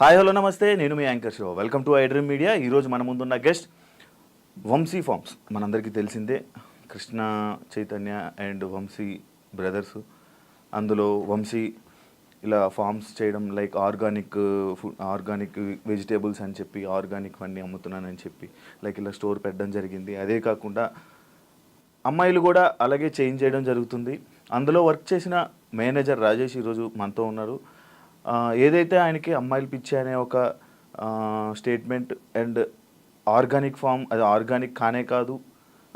Hi hello నమస్తే, నేను మీ యాంకర్ షో. Welcome to iDream media. ఈరోజు మన ముందున్న గెస్ట్ వంశీ ఫార్మ్స్. మనందరికీ తెలిసిందే, కృష్ణ చైతన్య అండ్ వంశీ బ్రదర్స్. అందులో వంశీ ఇలా ఫార్మ్స్ చేయడం, like organic food, organic vegetables అని చెప్పి, ఆర్గానిక్ అన్నీ అమ్ముతున్నానని చెప్పి లైక్ ఇలా స్టోర్ పెట్టడం జరిగింది. అదే కాకుండా అమ్మాయిలు కూడా అలాగే చేంజ్ చేయడం జరుగుతుంది. అందులో వర్క్ చేసిన మేనేజర్ రాజేష్ ఈరోజు మనతో ఉన్నారు. ఏదైతే ఆయనకి అమ్మాయిలు పిచ్చి అనే ఒక స్టేట్మెంట్ అండ్ ఆర్గానిక్ ఫామ్, అది ఆర్గానిక్ కానే కాదు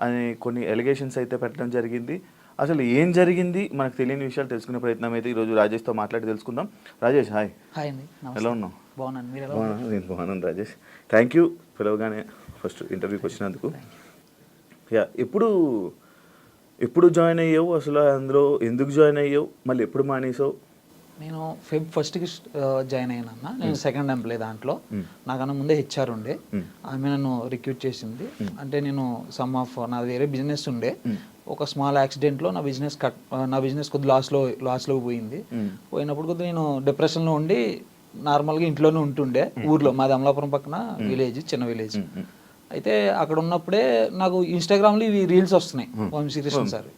అని కొన్ని ఎలిగేషన్స్ అయితే పెట్టడం జరిగింది. అసలు ఏం జరిగింది, మనకు తెలియని విషయాలు తెలుసుకునే ప్రయత్నం అయితే ఈరోజు రాజేష్తో మాట్లాడి తెలుసుకుందాం. రాజేష్, హాయ్. హాయ్ అండి, ఎలా ఉన్నావు? బాగున్నాను, మీరు ఎలా ఉన్నారు? నేను బాగున్నాను రాజేష్. థ్యాంక్ యూ పిలవగానే ఫస్ట్ ఇంటర్వ్యూకి వచ్చినందుకు. యా, ఎప్పుడు జాయిన్ అయ్యావు, అసలు అందులో ఎందుకు జాయిన్ అయ్యావు, మళ్ళీ ఎప్పుడు మానేసావు? నేను Feb 1st జాయిన్ అయ్యాను అన్న. నేను సెకండ్ ఎంప్లాయ్ దాంట్లో. నాకన్నా ముందే హెచ్ఆర్ ఉండే, ఆమె నన్ను రిక్రూట్ చేసింది. అంటే నేను నాది వేరే బిజినెస్ ఉండే. ఒక స్మాల్ యాక్సిడెంట్లో నా బిజినెస్ కొద్ది లాస్లో పోయింది. పోయినప్పుడు కొద్దిగా నేను డిప్రెషన్లో ఉండి నార్మల్గా ఇంట్లోనే ఉంటుండే. ఊర్లో మాది అమలాపురం పక్కన విలేజ్, చిన్న విలేజ్. అయితే అక్కడ ఉన్నప్పుడే నాకు ఇన్స్టాగ్రామ్లో ఇవి రీల్స్ వస్తున్నాయి, వంశీ కృష్ణ సార్.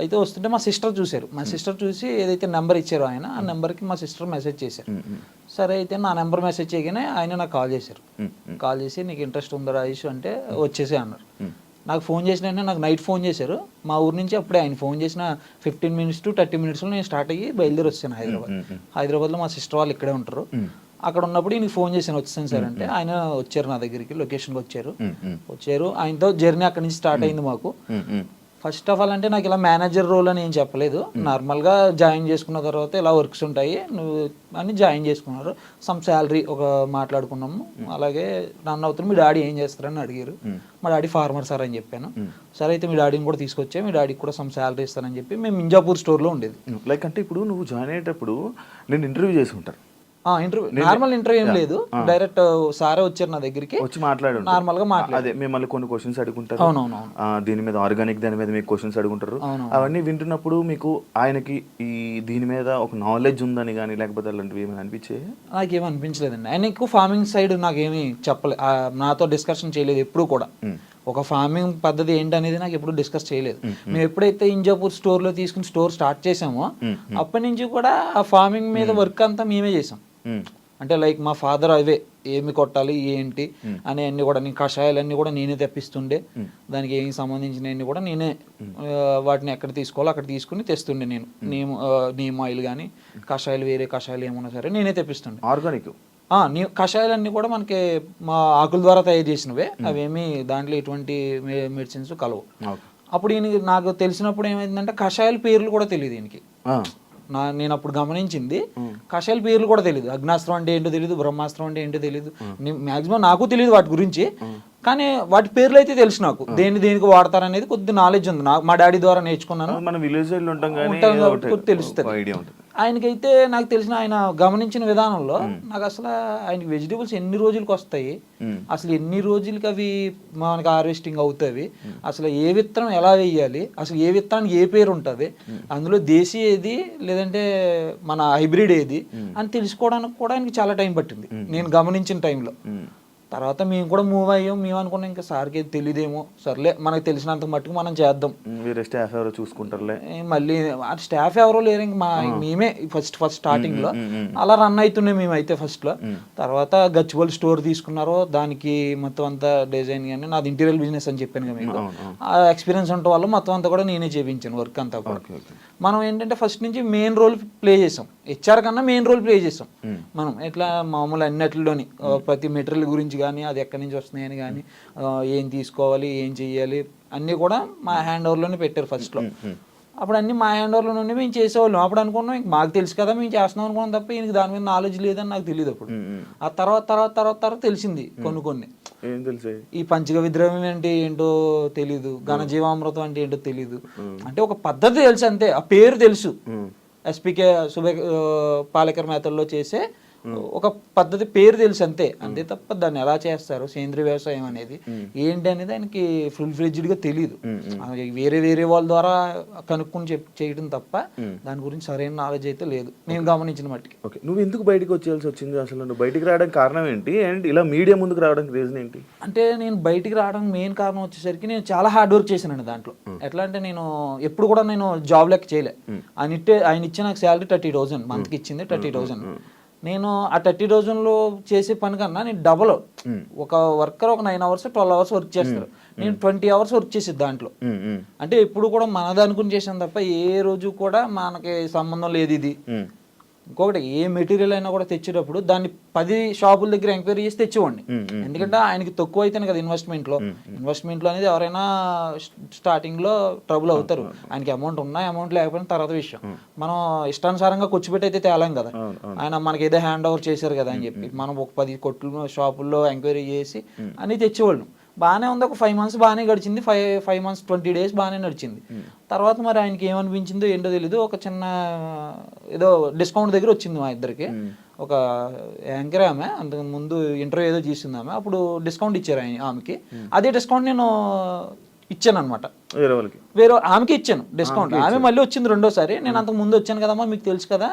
అయితే వస్తుంటే మా సిస్టర్ చూశారు. మా సిస్టర్ చూసి ఏదైతే నెంబర్ ఇచ్చారో ఆయన, ఆ నెంబర్కి మా సిస్టర్ మెసేజ్ చేశారు. సరే అయితే నా నెంబర్ మెసేజ్ చేయగానే ఆయన నాకు కాల్ చేశారు. కాల్ చేసి నీకు ఇంట్రెస్ట్ ఉందా రాజేష్ అంటే వచ్చేసి అన్నారు. నాకు ఫోన్ చేసిన వెంటనే నాకు నైట్ ఫోన్ చేశారు. మా ఊరు నుంచి అప్పుడే ఆయన ఫోన్ చేసిన 15 minutes to 30 minutesలో నేను స్టార్ట్ అయ్యి బయలుదేరి వచ్చాను హైదరాబాద్లో. మా సిస్టర్ వాళ్ళు ఇక్కడే ఉంటారు. అక్కడ ఉన్నప్పుడు ఈయనకి ఫోన్ చేశాను వచ్చాను సార్ అంటే. ఆయన వచ్చారు నా దగ్గరికి, లొకేషన్కి వచ్చారు. ఆయనతో జర్నీ అక్కడి నుంచి స్టార్ట్ అయింది మాకు. ఫస్ట్ ఆఫ్ ఆల్ అంటే నాకు ఇలా మేనేజర్ రోల్ అని ఏం చెప్పలేదు. నార్మల్గా జాయిన్ చేసుకున్న తర్వాత ఇలా వర్క్స్ ఉంటాయి నువ్వు అని జాయిన్ చేసుకున్నారు. సమ్ శాలరీ ఒక మాట్లాడుకున్నాము. అలాగే రన్ అవుతుంది. మీ డాడీ ఏం చేస్తారని అడిగారు. మా డాడీ ఫార్మర్ సార్ అని చెప్పాను. సరే అయితే మీ డాడీని కూడా తీసుకొచ్చే, మీ డాడీకి కూడా సమ్ శాలరీ ఇస్తానని చెప్పి మేము మింజాపూర్ స్టోర్లో ఉండేది. లైక్ అంటే ఇప్పుడు నువ్వు జాయిన్ అయ్యేటప్పుడు నేను ఇంటర్వ్యూ చేసి ఉంటారు. నార్మల్ ఇంటర్వ్యూ ఏం లేదు, డైరెక్ట్ సారే వచ్చారు నా దగ్గరికి, వచ్చి మాట్లాడు నార్మల్ గా అదే మిమ్మల్ని కొన్ని క్వశ్చన్స్ అడుగుంటారు. దీని మీద ఆర్గానిక్ దాని మీద మీకు క్వశ్చన్స్ అడుగుంటారు. అవన్నీ వింటున్నప్పుడు మీకు ఆయనకి ఈ దీని మీద ఒక నాలెడ్జ్ ఉందని కానీ లేకపోతే అలాంటివి ఏమైనా అనిపించే? నాకేమీ అనిపించలేదండి. ఆయన ఎక్కువ ఫార్మింగ్ సైడ్ నాకేమీ చెప్పలేదు, నాతో డిస్కషన్ చేయలేదు ఎప్పుడు కూడా. ఒక ఫార్మింగ్ పద్ధతి ఏంటనేది నాకు ఎప్పుడు డిస్కస్ చేయలేదు. మేము ఎప్పుడైతే ఇంజాపూర్ స్టోర్లో తీసుకుని స్టోర్ స్టార్ట్ చేసామో అప్పటి నుంచి కూడా ఆ ఫార్మింగ్ మీద వర్క్ అంతా మేమే చేసాం. అంటే లైక్ మా ఫాదర్ అవే ఏమి కొట్టాలి ఏంటి అని అన్ని కూడా, నేను కషాయాలన్నీ కూడా నేనే తెప్పిస్తుండే. దానికి ఏమి సంబంధించినవన్నీ కూడా నేనే వాటిని ఎక్కడ తీసుకోవాలో అక్కడ తీసుకుని తెస్తుండే. నీమ్ ఆయిల్ కానీ కషాయాలు, వేరే కషాయాలు ఏమన్నా సరే నేనే తెప్పిస్తుండే. ఆర్గానిక్ కషాయాలన్నీ కూడా మనకి మా ఆకుల ద్వారా తయారు చేసినవే. అవేమి దాంట్లో ఎటువంటి మెడిసిన్స్ కలవు. అప్పుడు నాకు తెలిసినప్పుడు ఏమైందంటే కషాయాల పేర్లు కూడా తెలియదు ఈయనకి. నేను అప్పుడు గమనించింది, కషాయాల పేర్లు కూడా తెలియదు. అగ్నాస్త్రం అంటే ఏంటో తెలియదు, బ్రహ్మాస్త్రం అంటే ఏంటో తెలియదు. మాక్సిమం నాకు తెలియదు వాటి గురించి, కానీ వాటి పేర్లు అయితే తెలుసు నాకు. దేనికి వాడతారనేది కొద్ది నాలెడ్జ్ ఉంది. మా డాడీ ద్వారా నేర్చుకున్నాను, తెలుస్తుంది. ఆయనకైతే నాకు తెలిసిన, ఆయన గమనించిన విధానంలో నాకు అసలు ఆయనకి వెజిటేబుల్స్ ఎన్ని రోజులకి వస్తాయి, అసలు ఎన్ని రోజులకి అవి మనకి హార్వెస్టింగ్ అవుతాయి, అసలు ఏ విత్తనం ఎలా వేయాలి, అసలు ఏ విత్తనానికి ఏ పేరు ఉంటుంది, అందులో దేశీ ఏది లేదంటే మన హైబ్రిడ్ ఏది అని తెలుసుకోవడానికి కూడా ఆయనకి చాలా టైం పట్టింది నేను గమనించిన టైంలో. తర్వాత మేము కూడా మూవ్ అయ్యాం. మేము అనుకున్నాం ఇంకా సార్కి తెలియదేమో, సర్లే మనకు తెలిసినంత మట్టుకు మనం చేద్దాం, స్టాఫ్ ఎవరో చూసుకుంటారులే. మళ్ళీ స్టాఫ్ ఎవరో లేరు, ఇంక మేమే ఫస్ట్ స్టార్టింగ్ లో అలా రన్ అవుతున్నాయి మేమైతే ఫస్ట్ లో. తర్వాత గచ్చిబౌలి స్టోర్ తీసుకున్నారో దానికి మొత్తం అంతా డిజైన్ కానీ, నాది ఇంటీరియర్ బిజినెస్ అని చెప్పాను కదా మీకు. ఆ ఎక్స్పీరియన్స్ ఉండటం వల్ల మొత్తం అంతా కూడా నేనే చేయించాను వర్క్ అంతా కూడా. మనం ఏంటంటే ఫస్ట్ నుంచి మెయిన్ రోల్ ప్లే చేసాం, హెచ్ఆర్ కన్నా మెయిన్ రోల్ ప్లే చేసాం మనం. ఎట్లా మామూలు అన్నిటిలోని ప్రతి మెటీరియల్ గురించి కానీ, అది ఎక్కడి నుంచి వస్తున్నాయని కానీ, ఏం తీసుకోవాలి ఏం చెయ్యాలి అన్నీ కూడా మా హ్యాండ్ ఓవర్లోనే పెట్టారు ఫస్ట్లో. అప్పుడు అన్నీ మా హ్యాండ్ ఓవర్లో నుండి మేము చేసేవాళ్ళం. అప్పుడు అనుకున్నాం ఇంక మాకు తెలుసు కదా మేము చేస్తున్నాం అనుకున్నాం తప్ప ఈయనకి దాని మీద నాలెడ్జ్ లేదని నాకు తెలియదు. అప్పుడు ఆ తర్వాత తెలిసింది కొన్ని. ఈ పంచగ విద్రవ్యం అంటే ఏంటో తెలీదు, ఘనజీవామృతం అంటే ఏంటో తెలీదు. అంటే ఒక పద్ధతి తెలుసు అంతే, ఆ పేరు తెలుసు. ఎస్పీకే పాలేకర్ మేతల్లో చేసే ఒక పద్ధతి పేరు తెలుసు అంతే అంతే తప్ప దాన్ని ఎలా చేస్తారు సేంద్రీయ వ్యవసాయం అనేది ఏంటి అనేది ఆయనకి ఫుల్ ఫ్లెడ్జ్డ్గా తెలియదు. వేరే వేరే వాళ్ళ ద్వారా కనుక్కొని చేయడం తప్ప దాని గురించి సరైన నాలెడ్జ్ అయితే లేదు నేను గమనించిన మట్టికి. ఓకే, నువ్వు ఎందుకు బయటకు వచ్చేయాల్సి వచ్చింది అసలు? నువ్వు బయటికి రావడానికి కారణం ఏంటి అండ్ ఇలా మీడియా ముందుకు రావడానికి రీజన్ ఏంటి? అంటే నేను బయటికి రావడానికి మెయిన్ కారణం వచ్చేసరికి నేను చాలా హార్డ్ వర్క్ చేశానండి దాంట్లో. ఎట్లా అంటే నేను ఎప్పుడు కూడా నేను జాబ్ లెక్క చేయలే. ఆయన ఇచ్చే నాకు శాలరీ 30,000 మంత్కి ఇచ్చింది 30,000. నేను ఆ 30,000లో చేసే పని కన్నా నేను డబల్ ఒక వర్కర్ ఒక 9 hours 12 hours వర్క్ చేస్తారు, నేను 20 hours వర్క్ చేసేది దాంట్లో. అంటే ఎప్పుడు కూడా మనది అనుకుని చేసాను తప్ప ఏ రోజు కూడా మనకి సంబంధం లేదు ఇది. ఇంకొకటి ఏ మెటీరియల్ అయినా కూడా తెచ్చేటప్పుడు దాన్ని 10 షాపుల దగ్గర ఎంక్వైరీ చేసి తెచ్చేవాడిని. ఎందుకంటే ఆయనకి తక్కువ అయితేనే కదా ఇన్వెస్ట్మెంట్లో అనేది ఎవరైనా స్టార్టింగ్లో ట్రబుల్ అవుతారు. ఆయనకి అమౌంట్ ఉన్నా అమౌంట్ లేకపోయినా తర్వాత విషయం. మనం ఇష్టానుసారంగా కూర్చోబెట్టి అయితే తేలాం కదా. ఆయన మనకి ఏదో హ్యాండ్ ఓవర్ చేశారు కదా అని చెప్పి మనం ఒక 10 కొట్లు షాపుల్లో ఎంక్వైరీ చేసి అన్నీ తెచ్చేవాళ్ళం. బాగానే ఉంది, ఒక 5 months బాగానే గడిచింది. 5 months 20 days బాగానే నడిచింది. తర్వాత మరి ఆయనకి ఏమనిపించిందో ఏంటో తెలీదు, ఒక చిన్న ఏదో డిస్కౌంట్ దగ్గర వచ్చింది మా ఇద్దరికి. ఒక యాంకర్ ఆమె అంతకు ముందు ఇంటర్వ్యూ ఏదో చేసింది ఆమె, అప్పుడు డిస్కౌంట్ ఇచ్చారు ఆమెకి. అదే డిస్కౌంట్ నేను ఇచ్చాను అనమాట, వేరే ఆమెకి ఇచ్చాను డిస్కౌంట్. ఆమె మళ్ళీ వచ్చింది రెండోసారి. నేను అంతకు ముందు వచ్చాను కదమ్మా మీకు తెలుసు కదా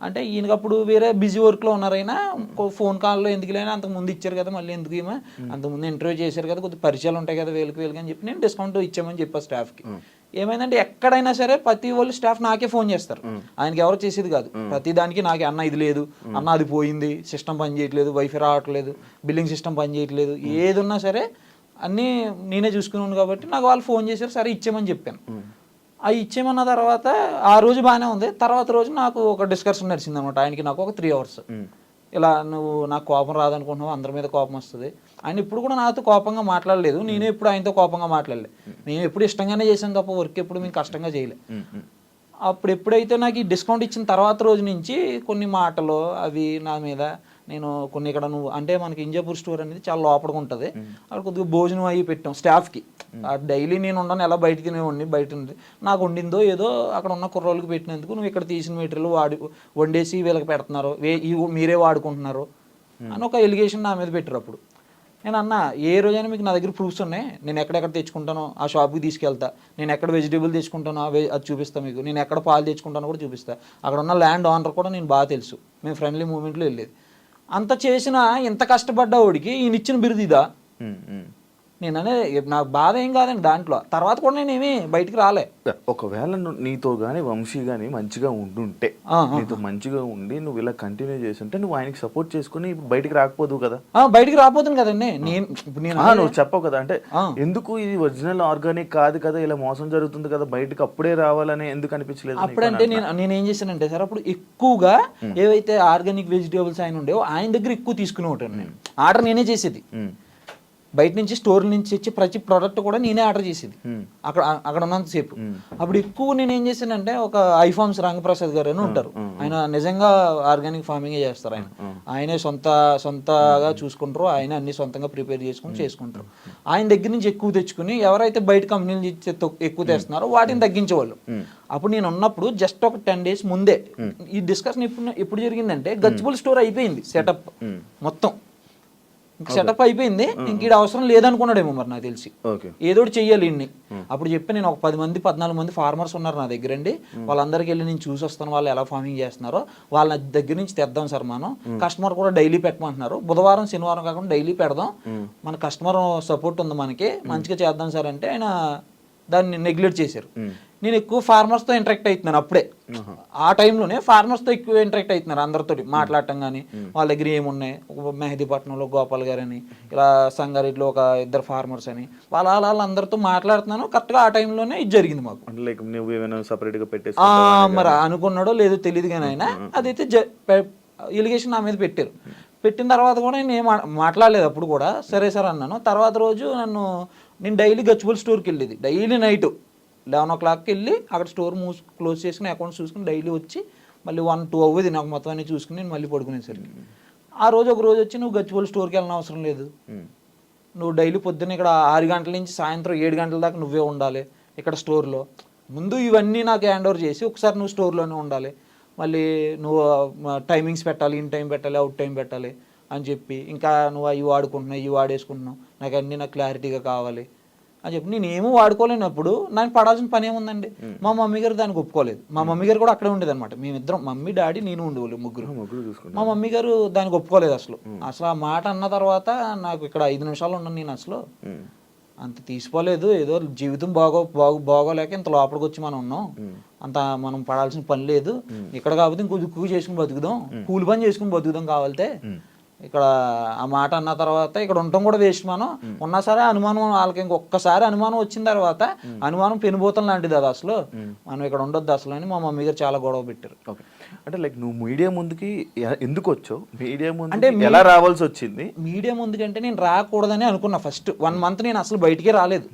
అంటే, ఈయనకి అప్పుడు వేరే బిజీ వర్క్లో ఉన్నారైనా ఫోన్ కాల్లో ఎందుకు లేనా అంతకు ముందు ఇచ్చారు కదా మళ్ళీ ఎందుకు ఏమో అంతకుముందు ఇంటర్వ్యూ చేశారు కదా కొద్దిగా పరిచయాలు ఉంటాయి కదా వేలుకి అని చెప్పి నేను డిస్కౌంట్ ఇచ్చామని చెప్పాను స్టాఫ్కి. ఏమైందంటే ఎక్కడైనా సరే ప్రతి వాళ్ళు స్టాఫ్ నాకే ఫోన్ చేస్తారు, ఆయనకి ఎవరు చేసేది కాదు. ప్రతి దానికి నాకే అన్న ఇది లేదు, అన్న అది పోయింది, సిస్టమ్ పని చేయట్లేదు, వైఫై రావట్లేదు, బిల్లింగ్ సిస్టమ్ పని చేయట్లేదు, ఏది ఉన్నా సరే అన్నీ నేనే చూసుకున్నాను. కాబట్టి నాకు వాళ్ళు ఫోన్ చేశారు, సరే ఇచ్చేమని చెప్పాను. అవి ఇచ్చేమన్న తర్వాత ఆ రోజు బాగానే ఉంది. తర్వాత రోజు నాకు ఒక డిస్కషన్ నడిచింది అనమాట ఆయనకి నాకు ఒక 3 hours. ఇలా నువ్వు నాకు కోపం రాదనుకుంటున్నావు, అందరి మీద కోపం వస్తుంది. ఆయన ఇప్పుడు కూడా నాతో కోపంగా మాట్లాడలేదు, నేను ఎప్పుడు ఆయనతో కోపంగా మాట్లాడలేదు. నేను ఎప్పుడు ఇష్టంగానే చేశాను తప్ప వర్క్ ఎప్పుడు మేము కష్టంగా చేయలే. అప్పుడు ఎప్పుడైతే నాకు ఈ డిస్కౌంట్ ఇచ్చిన తర్వాత రోజు నుంచి కొన్ని మాటలు అవి నా మీద నేను కొన్ని ఇక్కడ నువ్వు అంటే మనకి ఇంజాపూర్ స్టోర్ అనేది చాలా లోపలికి ఉంటుంది, అక్కడ కొద్దిగా భోజనం అవి పెట్టాం స్టాఫ్కి. డైలీ నేను ఉండను ఎలా బయట తినేవాడిని, బయట ఉంది నాకు వండిందో ఏదో అక్కడ ఉన్న కుర్రోళ్ళకి పెట్టినందుకు నువ్వు ఇక్కడ తీసిన మెటీరియల్ వండేసి వీళ్ళకి పెడుతున్నారు, మీరే వాడుకుంటున్నారు అని ఒక ఎలిగేషన్ నా మీద పెట్టారు. అప్పుడు నేను అన్నా ఏ రోజైనా మీకు నా దగ్గర ప్రూఫ్స్ ఉన్నాయి, నేను ఎక్కడెక్కడ తెచ్చుకుంటానో ఆ షాప్కి తీసుకెళ్తా, నేను ఎక్కడ వెజిటేబుల్ తెచ్చుకుంటానో అది చూపిస్తాను మీకు, నేను ఎక్కడ పాలు తెచ్చుకుంటానో కూడా చూపిస్తాను. అక్కడ ఉన్న ల్యాండ్ ఓనర్ కూడా నేను బాగా తెలుసు, మేము ఫ్రెండ్లీ మూమెంట్లో వెళ్ళేది. అంత చేసిన ఇంత కష్టపడ్డా వాడికి ఈయన ఇచ్చిన బిరుదు ఇదా? నేను అనేది నాకు బాధ ఏం కాదండి దాంట్లో. తర్వాత కూడా నేను ఏమీ బయటికి రాలే. ఒకవేళ నీతో కానీ వంశీ కానీ మంచిగా ఉండుంటే, నీతో మంచిగా ఉండి నువ్వు ఇలా కంటిన్యూ చేస్తుంటే నువ్వు ఆయనకి సపోర్ట్ చేసుకుని బయటికి రాకపోదు కదా? బయటికి రాపోతుంది కదండి. నువ్వు చెప్పవు కదా అంటే ఎందుకు ఇది ఒరిజినల్ ఆర్గానిక్ కాదు కదా, ఇలా మోసం జరుగుతుంది కదా, బయటకు అప్పుడే రావాలని ఎందుకు అనిపించలేదు? అప్పుడంటే నేను ఏం చేశానంటే సార్, అప్పుడు ఎక్కువగా ఏవైతే ఆర్గానిక్ వెజిటేబుల్స్ ఆయన ఉండేవో ఆయన దగ్గర ఎక్కువ తీసుకునే ఉంటాను. నేను ఆర్డర్ నేనే చేసేది, బయట నుంచి స్టోర్ నుంచి వచ్చి ప్రతి ప్రోడక్ట్ కూడా నేనే ఆర్డర్ చేసేది అక్కడ ఉన్నంతసేపు. అప్పుడు ఎక్కువ నేను ఏం చేశానంటే, ఒక ఐఫార్మ్స్ రంగప్రసాద్ గారు అని ఉంటారు, ఆయన నిజంగా ఆర్గానిక్ ఫార్మింగే చేస్తారు. ఆయనే సొంతగా చూసుకుంటారు, ఆయన అన్ని సొంతంగా ప్రిపేర్ చేసుకుంటారు. ఆయన దగ్గర నుంచి ఎక్కువ తెచ్చుకుని ఎవరైతే బయట కంపెనీలు ఎక్కువ తెస్తున్నారో వాటిని తగ్గించేవాళ్ళు. అప్పుడు నేను ఉన్నప్పుడు జస్ట్ ఒక 10 days ముందే ఈ డిస్కషన్ ఎప్పుడు జరిగిందంటే, గచ్చిబౌలి స్టోర్ అయిపోయింది సెటప్ మొత్తం, సెటప్ అయిపోయింది, ఇంక ఈడ అవసరం లేదనుకున్నాడేమో మరి నాకు తెలిసి, ఏదో చెయ్యాలి ఇన్ని. అప్పుడు చెప్పి నేను ఒక 14 మంది ఫార్మర్స్ ఉన్నారు నా దగ్గర అండి, వాళ్ళందరికీ వెళ్ళి నేను చూసి వస్తాను వాళ్ళు ఎలా ఫార్మింగ్ చేస్తున్నారో, వాళ్ళ దగ్గర నుంచి తెద్దాం సార్ మనం. కస్టమర్ కూడా డైలీ పెట్టమంటున్నారు, బుధవారం శనివారం కాకుండా డైలీ పెడదాం, మన కస్టమర్ సపోర్ట్ ఉంది మనకి, మంచిగా చేద్దాం సార్ అంటే ఆయన దాన్ని నెగ్లెక్ట్ చేశారు. నేను ఎక్కువ ఫార్మర్స్తో ఇంటరాక్ట్ అవుతున్నాను అప్పుడే, ఆ టైంలోనే ఫార్మర్స్తో ఎక్కువ ఇంటరాక్ట్ అవుతున్నారు అందరితో మాట్లాడటం. కానీ వాళ్ళ దగ్గర ఏమున్నాయి, మెహదీపట్నంలో గోపాల్ గారు అని, ఇలా సంగారెడ్డిలో ఒక 2 farmers అని, వాళ్ళందరితో మాట్లాడుతున్నాను. కరెక్ట్గా ఆ టైంలోనే ఇది జరిగింది మాకు. మరి అనుకున్నాడో లేదో తెలియదు కానీ ఆయన అదైతే ఎలిగేషన్ నా మీద పెట్టారు. పెట్టిన తర్వాత కూడా నేను ఏం మాట్లాడలేదు అప్పుడు కూడా, సరే సార్ అన్నాను. తర్వాత రోజు నేను డైలీ గచ్చిబౌలి స్టోర్కి వెళ్ళేది, డైలీ నైట్ 11 o'clockకి వెళ్ళి అక్కడ స్టోర్ క్లోజ్ చేసుకుని అకౌంట్స్ చూసుకుని డైలీ వచ్చి మళ్ళీ 1-2 అవ్వదు నాకు మొత్తం అన్ని చూసుకుని నేను మళ్ళీ పడుకునేసరికి. ఆ రోజు ఒక రోజు వచ్చి నువ్వు గచ్చిబౌలి స్టోర్కి వెళ్ళిన అవసరం లేదు, నువ్వు డైలీ పొద్దున్న ఇక్కడ 6 గంటల నుంచి సాయంత్రం 7 గంటల దాకా నువ్వే ఉండాలి ఇక్కడ స్టోర్లో, ముందు ఇవన్నీ నాకు హ్యాండ్ ఓవర్ చేసి ఒకసారి నువ్వు స్టోర్లోనే ఉండాలి, మళ్ళీ నువ్వు టైమింగ్స్ పెట్టాలి, ఇన్ టైం పెట్టాలి, అవుట్ టైం పెట్టాలి అని చెప్పి, ఇంకా నువ్వు అవి వాడుకుంటున్నావు, ఇవి వాడేసుకుంటున్నావు, నాకు అన్నీ నాకు క్లారిటీగా కావాలి అని చెప్పి నేను ఏమో వాడుకోలేనప్పుడు నాకు పడాల్సిన పని ఏముందండి. మా మమ్మీ గారు దానికి ఒప్పుకోలేదు. మా మమ్మీ గారు కూడా అక్కడే ఉండేది అనమాట. మేమిద్దరం, మమ్మీ డాడీ నేను ఉండేవాళ్ళు ముగ్గురు. మా మమ్మీ గారు దానికి ఒప్పుకోలేదు అసలు. ఆ మాట అన్న తర్వాత నాకు ఇక్కడ 5 నిమిషాలు ఉన్నాను నేను అసలు. అంత తీసుకోలేదు, ఏదో జీవితం బాగోలేక ఇంత లోపలికి వచ్చి మనం ఉన్నాం, అంత మనం పడాల్సిన పని లేదు ఇక్కడ, కాబట్టి ఇంకో దుక్కు చేసుకుని బతుకుదాం, కూలి పని చేసుకుని బతుకుదాం కావాలితే. ఇక్కడ ఆ మాట అన్న తర్వాత ఇక్కడ ఉండటం కూడా వేస్ట్. మనం ఉన్నా సరే అనుమానం వాళ్ళకి ఇంకొకసారి అనుమానం వచ్చిన తర్వాత అనుమానం పెనుబోతం లాంటిది అది అసలు, మనం ఇక్కడ ఉండొద్దు అసలు అని మా మమ్మీ గారు చాలా గొడవ పెట్టారు. ఓకే, అంటే లైక్ నువ్వు మీడియా ముందుకి ఎందుకు వచ్చావు, మీడియా ముందు అంటే ఎలా రావాల్సి వచ్చింది? మీడియా ముందుకంటే నేను రాకూడదని అనుకున్నా. ఫస్ట్ 1 మంత్ నేను అసలు బయటికే రాలేదు,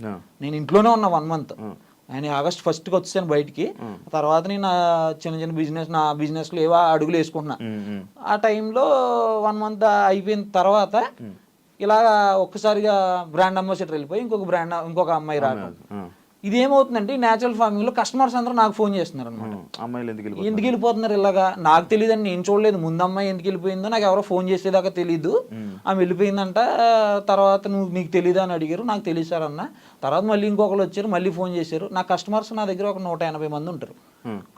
నేను ఇంట్లోనే ఉన్నా 1 మంత్. ఆయన ఆగస్ట్ 1కి వచ్చాను బయటికి. తర్వాత నేను చిన్న నా బిజినెస్లో ఏవో అడుగులు వేసుకుంటున్నా. ఆ టైంలో 1 మంత్ అయిపోయిన తర్వాత ఇలా ఒక్కసారిగా బ్రాండ్ అంబాసిడర్ వెళ్ళిపోయి ఇంకొక అమ్మాయి రావడం. ఇది ఏమవుతుందంటే న్యాచురల్ ఫార్మింగ్ లో కస్టమర్స్ అందరూ నాకు ఫోన్ చేస్తున్నారు అనమాట. అమ్మాయిలు ఎందుకు వెళ్ళిపోతున్నారు ఇలాగా, నాకు తెలియదని నేను చూడలేదు. ముందు అమ్మాయి ఎందుకు వెళ్ళిపోయిందో నాకు ఎవరో ఫోన్ చేసేదాకా తెలీదు. ఆమె వెళ్ళిపోయిందంట, తర్వాత నీకు తెలీదు అని అడిగారు. నాకు తెలియదు సార్ అన్న. తర్వాత మళ్ళీ ఇంకొకరు వచ్చారు, మళ్ళీ ఫోన్ చేశారు. నా కస్టమర్స్ నా దగ్గర ఒక 180 మంది ఉంటారు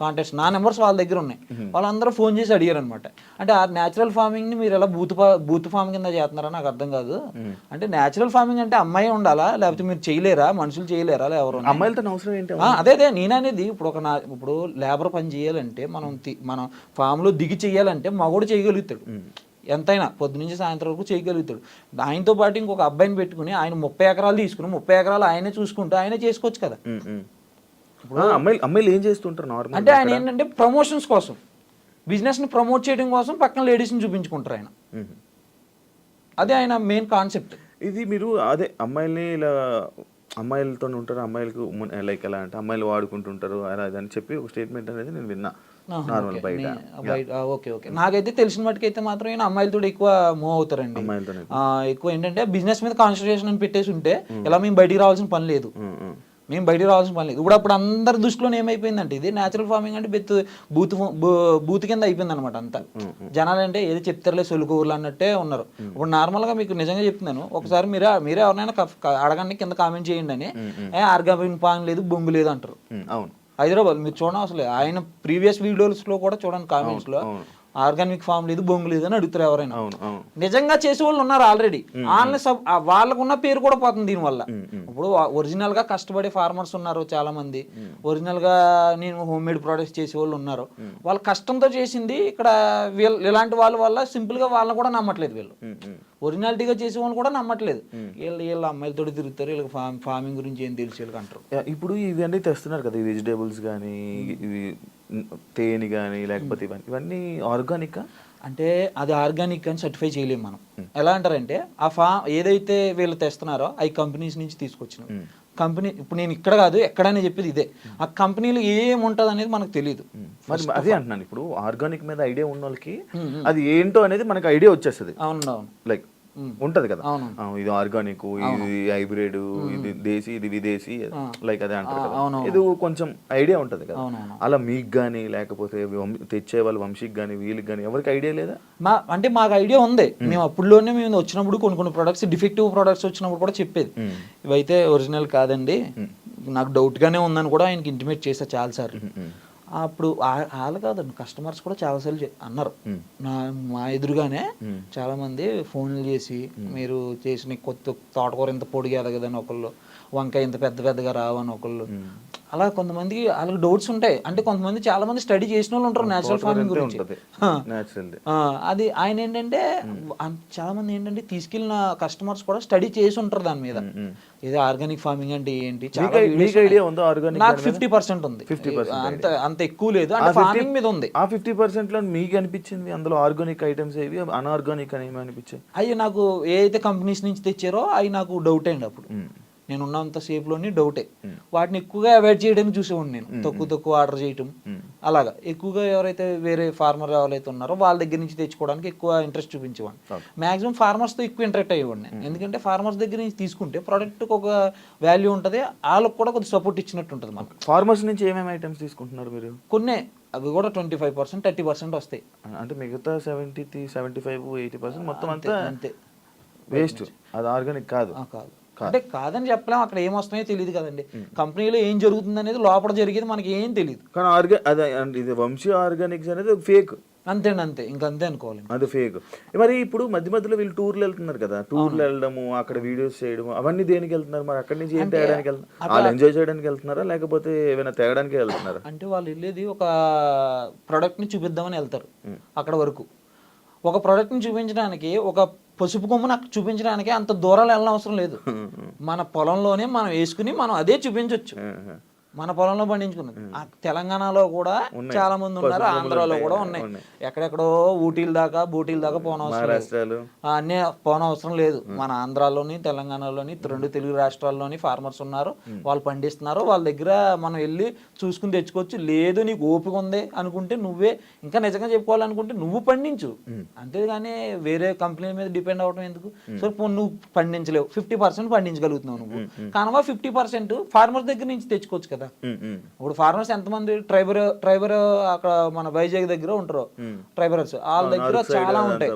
కాంటాక్ట్స్, నా నెంబర్స్ వాళ్ళ దగ్గర ఉన్నాయి. వాళ్ళందరూ ఫోన్ చేసి అడిగారు అనమాట. అంటే ఆ న్యాచురల్ ఫార్మింగ్ ని మీరు ఎలా బూత్ ఫార్మ్ కింద చేస్తున్నారా నాకు అర్థం కాదు. అంటే న్యాచురల్ ఫార్మింగ్ అంటే అమ్మాయి ఉండాలా, లేకపోతే మీరు చేయలేరా, మనుషులు చేయలేరా, ఎవరు అమ్మాయిలతో అవసరం ఏంటి? అదే నేననేది. ఇప్పుడు లేబర్ పని చేయాలంటే మనం ఫామ్ లో దిగి చెయ్యాలంటే మగోడు చేయగలుగుతాడు, ఎంతైనా పొద్దు నుంచి సాయంత్రం వరకు చేయగలుగుతాడు. ఆయనతో పాటు ఇంకొక అబ్బాయిని పెట్టుకుని ఆయన 30 ఎకరాలు తీసుకుని 30 ఎకరాలు ఆయనే చూసుకుంటూ ఆయనే చేసుకోవచ్చు కదా. ఇప్పుడు అమ్మాయిలు ఏం చేస్తుంటారు అంటే ఆయన ఏంటంటే ప్రమోషన్స్ కోసం, బిజినెస్ ని ప్రమోట్ చేయడం కోసం పక్కన లేడీస్ ని చూపించుకుంటారు ఆయన. అదే ఆయన మెయిన్ కాన్సెప్ట్. ఇది మీరు అదే అమ్మాయిల్ని ఇలా అమ్మాయిలతో ఉంటారు, అమ్మాయిలకు లైక్ ఎలా అంటే అమ్మాయిలు వాడుకుంటుంటారు అలా అని చెప్పి ఒక స్టేట్మెంట్ అనేది నేను విన్నా నార్మల్ బయట. ఓకే ఓకే, నాకైతే తెలిసిన మటుకైతే మాత్రం ఈయన అమ్మాయిలతో ఎక్కువ మూవ్ అవుతారండి. ఎక్కువ ఏంటంటే బిజినెస్ మీద కాన్సన్ట్రేషన్ అని పెట్టేసి ఉంటే ఇలా మేము బయటికి రావాల్సిన పని లేదు, మేము బయటికి రావాల్సిన పని లేదు. అప్పుడు అందరి దృష్టిలో ఏమైపోయిందంటే ఇది న్యాచురల్ ఫార్మింగ్ అంటే బూత్ కింద అయిపోయింది అనమాట అంతా. జనాలు అంటే ఏది చెప్తారులే సొలుకూరులు అన్నట్టే ఉన్నారు. ఇప్పుడు నార్మల్ గా మీకు నిజంగా చెప్తున్నాను, ఒకసారి మీరే ఎవరైనా అడగండి, కింద కామెంట్ చేయండి అని, ఆర్గానిక్ ఫార్మింగ్ లేదు, బొంగు లేదు అంటారు. హైదరాబాద్ మీరు చూడండి, అసలు ఆయన ప్రీవియస్ వీడియోస్ లో కూడా చూడండి కామెంట్స్ లో ఆర్గానిక్ ఫామ్ లేదు, బొంగు లేదు అని అడుగుతారు ఎవరైనా. నిజంగా చేసే వాళ్ళు ఉన్నారు ఆల్రెడీ, వాళ్ళకు ఉన్న పేరు కూడా పోతుంది దీనివల్ల. ఇప్పుడు ఒరిజినల్ గా కష్టపడే ఫార్మర్స్ ఉన్నారు చాలా మంది, ఒరిజినల్ గా నేను హోమ్ మేడ్ ప్రొడక్ట్స్ చేసే వాళ్ళు ఉన్నారు. వాళ్ళ కష్టంతో చేసింది ఇక్కడ ఇలాంటి వాళ్ళ వల్ల సింపుల్ గా వాళ్ళని కూడా నమ్మట్లేదు, వీళ్ళు ఒరిజినాలిటీగా చేసే వాళ్ళు కూడా నమ్మట్లేదు. వీళ్ళు అమ్మాయిలతో తిరుగుతారు, వీళ్ళకి ఫార్మింగ్ గురించి ఏం తెలిసి వీళ్ళకి అంటారు. ఇప్పుడు ఇవన్నీ తెస్తున్నారు కదా, వెజిటేబుల్స్ కానీ ఇవి తేనె కానీ లేకపోతే ఇవన్నీ ఆర్గానిక్ అంటే అది ఆర్గానిక్ అని సర్టిఫై చేయలేము మనం. ఎలా అంటారంటే ఆ ఏదైతే వీళ్ళు తెస్తున్నారో అవి కంపెనీస్ నుంచి తీసుకొచ్చినారు. కంపెనీ ఇప్పుడు నేను ఇక్కడ కాదు ఎక్కడైనా చెప్పేది ఇదే, ఆ కంపెనీలో ఏముంటది అనేది మనకు తెలియదు. అదే అంటున్నాను, ఇప్పుడు ఆర్గానిక్ మీద ఐడియా ఉన్న వాళ్ళకి అది ఏంటో అనేది మనకు ఐడియా వచ్చేస్తుంది. అవును, లైక్ ఉంటది కదా, ఇది ఆర్గానిక్, ఇది హైబ్రిడ్, ఇది దేశీ, ఇది విదేశీ, లైక్ అదే అంటారు కదా, ఇది కొంచెం ఐడియా ఉంటది కదా. అలా మీకు గానీ లేకపోతే తెచ్చే వాళ్ళ వంశీకి గానీ వీళ్ళకి గానీ ఎవరికి ఐడియా లేదా? అంటే మాకు ఐడియా ఉంది. మేము అప్పుడులోనే మేము వచ్చినప్పుడు కొన్ని ప్రొడక్ట్స్ డిఫెక్టివ్ ప్రొడక్ట్స్ వచ్చినప్పుడు కూడా చెప్పేది, ఇవైతే ఒరిజినల్ కాదండి, నాకు డౌట్ గానే ఉందని కూడా ఆయనకి ఇంటిమేట్ చేశా చాలా సార్లు. అప్పుడు వాళ్ళు కాదండి, కస్టమర్స్ కూడా చాలాసార్లు అన్నారు మా ఎదురుగానే. చాలా మంది ఫోన్లు చేసి మీరు చేసిన కొత్త తోటకూర ఇంత పొడిగా ఎదగదని ఒకళ్ళు, వంకాయ ఇంత పెద్దగా రావని ఒకళ్ళు, అలా కొంతమందికి వాళ్ళకి డౌట్స్ ఉంటాయి. అంటే కొంతమంది చాలా మంది స్టడీ చేసిన వాళ్ళు ఉంటారు నేచురల్ ఫార్మింగ్ గురించి. అది ఆయన ఏంటంటే చాలా మంది ఏంటంటే తీసుకెళ్ళిన కస్టమర్స్ కూడా స్టడీ చేసి ఉంటారు దాని మీద, ఇది ఆర్గానిక్ ఫార్మింగ్ అంటే ఏంటి. నాకు 50% ఉంది, అంత ఎక్కువ లేదు, అంటే ఫార్మింగ్ మీద ఉంది. ఆ 50% లో మీకు అనిపించింది అందులో ఆర్గానిక్ ఐటమ్స్ ఏవి, అన్ఆర్గానిక్ అని ఏమి అనిపించాయి? అవి నాకు ఏ అయితే కంపెనీస్ నుంచి తెచ్చారో అవి నాకు డౌట్ అయింది అప్పుడు. నేను ఉన్నంత సేపులోని డౌటే. వాటిని ఎక్కువగా అవాయిడ్ చేయడానికి చూసేవాడిని నేను, తక్కువ ఆర్డర్ చేయటం. అలాగా ఎక్కువగా ఎవరైతే వేరే ఫార్మర్ ఎవరైతే ఉన్నారో వాళ్ళ దగ్గర నుంచి తెచ్చుకోవడానికి ఎక్కువ ఇంట్రెస్ట్ చూపించేవాడిని. మాక్సిమం ఫార్మర్స్తో ఎక్కువ ఇంటరాక్ట్ అయ్యేవాడిని నేను. ఎందుకంటే ఫార్మర్స్ దగ్గర నుంచి తీసుకుంటే ప్రోడక్ట్కి ఒక వాల్యూ ఉంటుంది, వాళ్ళకి కూడా కొద్దిగా సపోర్ట్ ఇచ్చినట్టు ఉంటుంది మనకు. ఫార్మర్స్ నుంచి ఏమేమి ఐటమ్స్ తీసుకుంటున్నారు మీరు? కొన్ని అవి కూడా 25%, 30% వస్తాయి. అంటే మిగతా 75-80% మొత్తం అంతే అంతా వేస్ట్, అది ఆర్గానిక్ కాదు. కాదు అంటే కాదని చెప్పలేం, అక్కడ ఏం వస్తున్నాయో తెలియదు కదండి. కంపెనీలో ఏం జరుగుతుంది అనేది లోపల జరిగేది మనకి ఏం తెలియదు. కానీ అదే ఇది వంశీ ఆర్గానిక్స్ అనేది ఫేక్. అంతే ఇంకంతే అనుకోవాలి, అది ఫేక్. మరి ఇప్పుడు మధ్యలో వీళ్ళు టూర్లు వెళ్తున్నారు కదా, టూర్లు వెళ్ళడము, అక్కడ వీడియోస్ చేయడము, అవన్నీ దేనికి వెళ్తున్నారు? మరి అక్కడి నుంచి ఏం తేయడానికి వెళ్తున్నారు? వాళ్ళు ఎంజాయ్ చేయడానికి వెళ్తున్నారా లేకపోతే ఏమైనా తేయడానికి వెళ్తున్నారా? అంటే వాళ్ళు వెళ్ళేది ఒక ప్రోడక్ట్ని చూపిద్దామని వెళ్తారు. అక్కడ వరకు ఒక ప్రోడక్ట్ని చూపించడానికి, ఒక పసుపు కొమ్మును అక్కడ చూపించడానికి అంత దూరాలు వెళ్ళిన అవసరం లేదు. మన పొలంలోనే మనం వేసుకుని మనం అదే చూపించవచ్చు. మన పొలంలో పండించుకున్నది. తెలంగాణలో కూడా చాలా మంది ఉన్నారు, ఆంధ్రాలో కూడా ఉన్నాయి. ఎక్కడెక్కడో ఊటీల దాకా బూటీల దాకా అన్నీ పోనవసరం లేదు. మన ఆంధ్రాలోని తెలంగాణలోని 2 తెలుగు రాష్ట్రాల్లోని ఫార్మర్స్ ఉన్నారు, వాళ్ళు పండిస్తున్నారు. వాళ్ళ దగ్గర మనం వెళ్ళి చూసుకుని తెచ్చుకోవచ్చు. లేదు నీకు ఓపిక ఉంది అనుకుంటే, నువ్వే ఇంకా నిజంగా చెప్పుకోవాలనుకుంటే నువ్వు పండించు, అంతేగాని వేరే కంపెనీ మీద డిపెండ్ అవడం ఎందుకు? సో నువ్వు పండించలేవు, 50% పండించగలుగుతున్నావు నువ్వు, కనుక 50% ఫార్మర్ దగ్గర నుంచి తెచ్చుకోవచ్చు కదా. ఇప్పుడు ఫార్మర్స్ ఎంతమంది ట్రైబర్ అక్కడ మన వైజాగ్ దగ్గర ఉంటారు, ట్రైబర్స్ వాళ్ళ దగ్గర చాలా ఉంటాయి.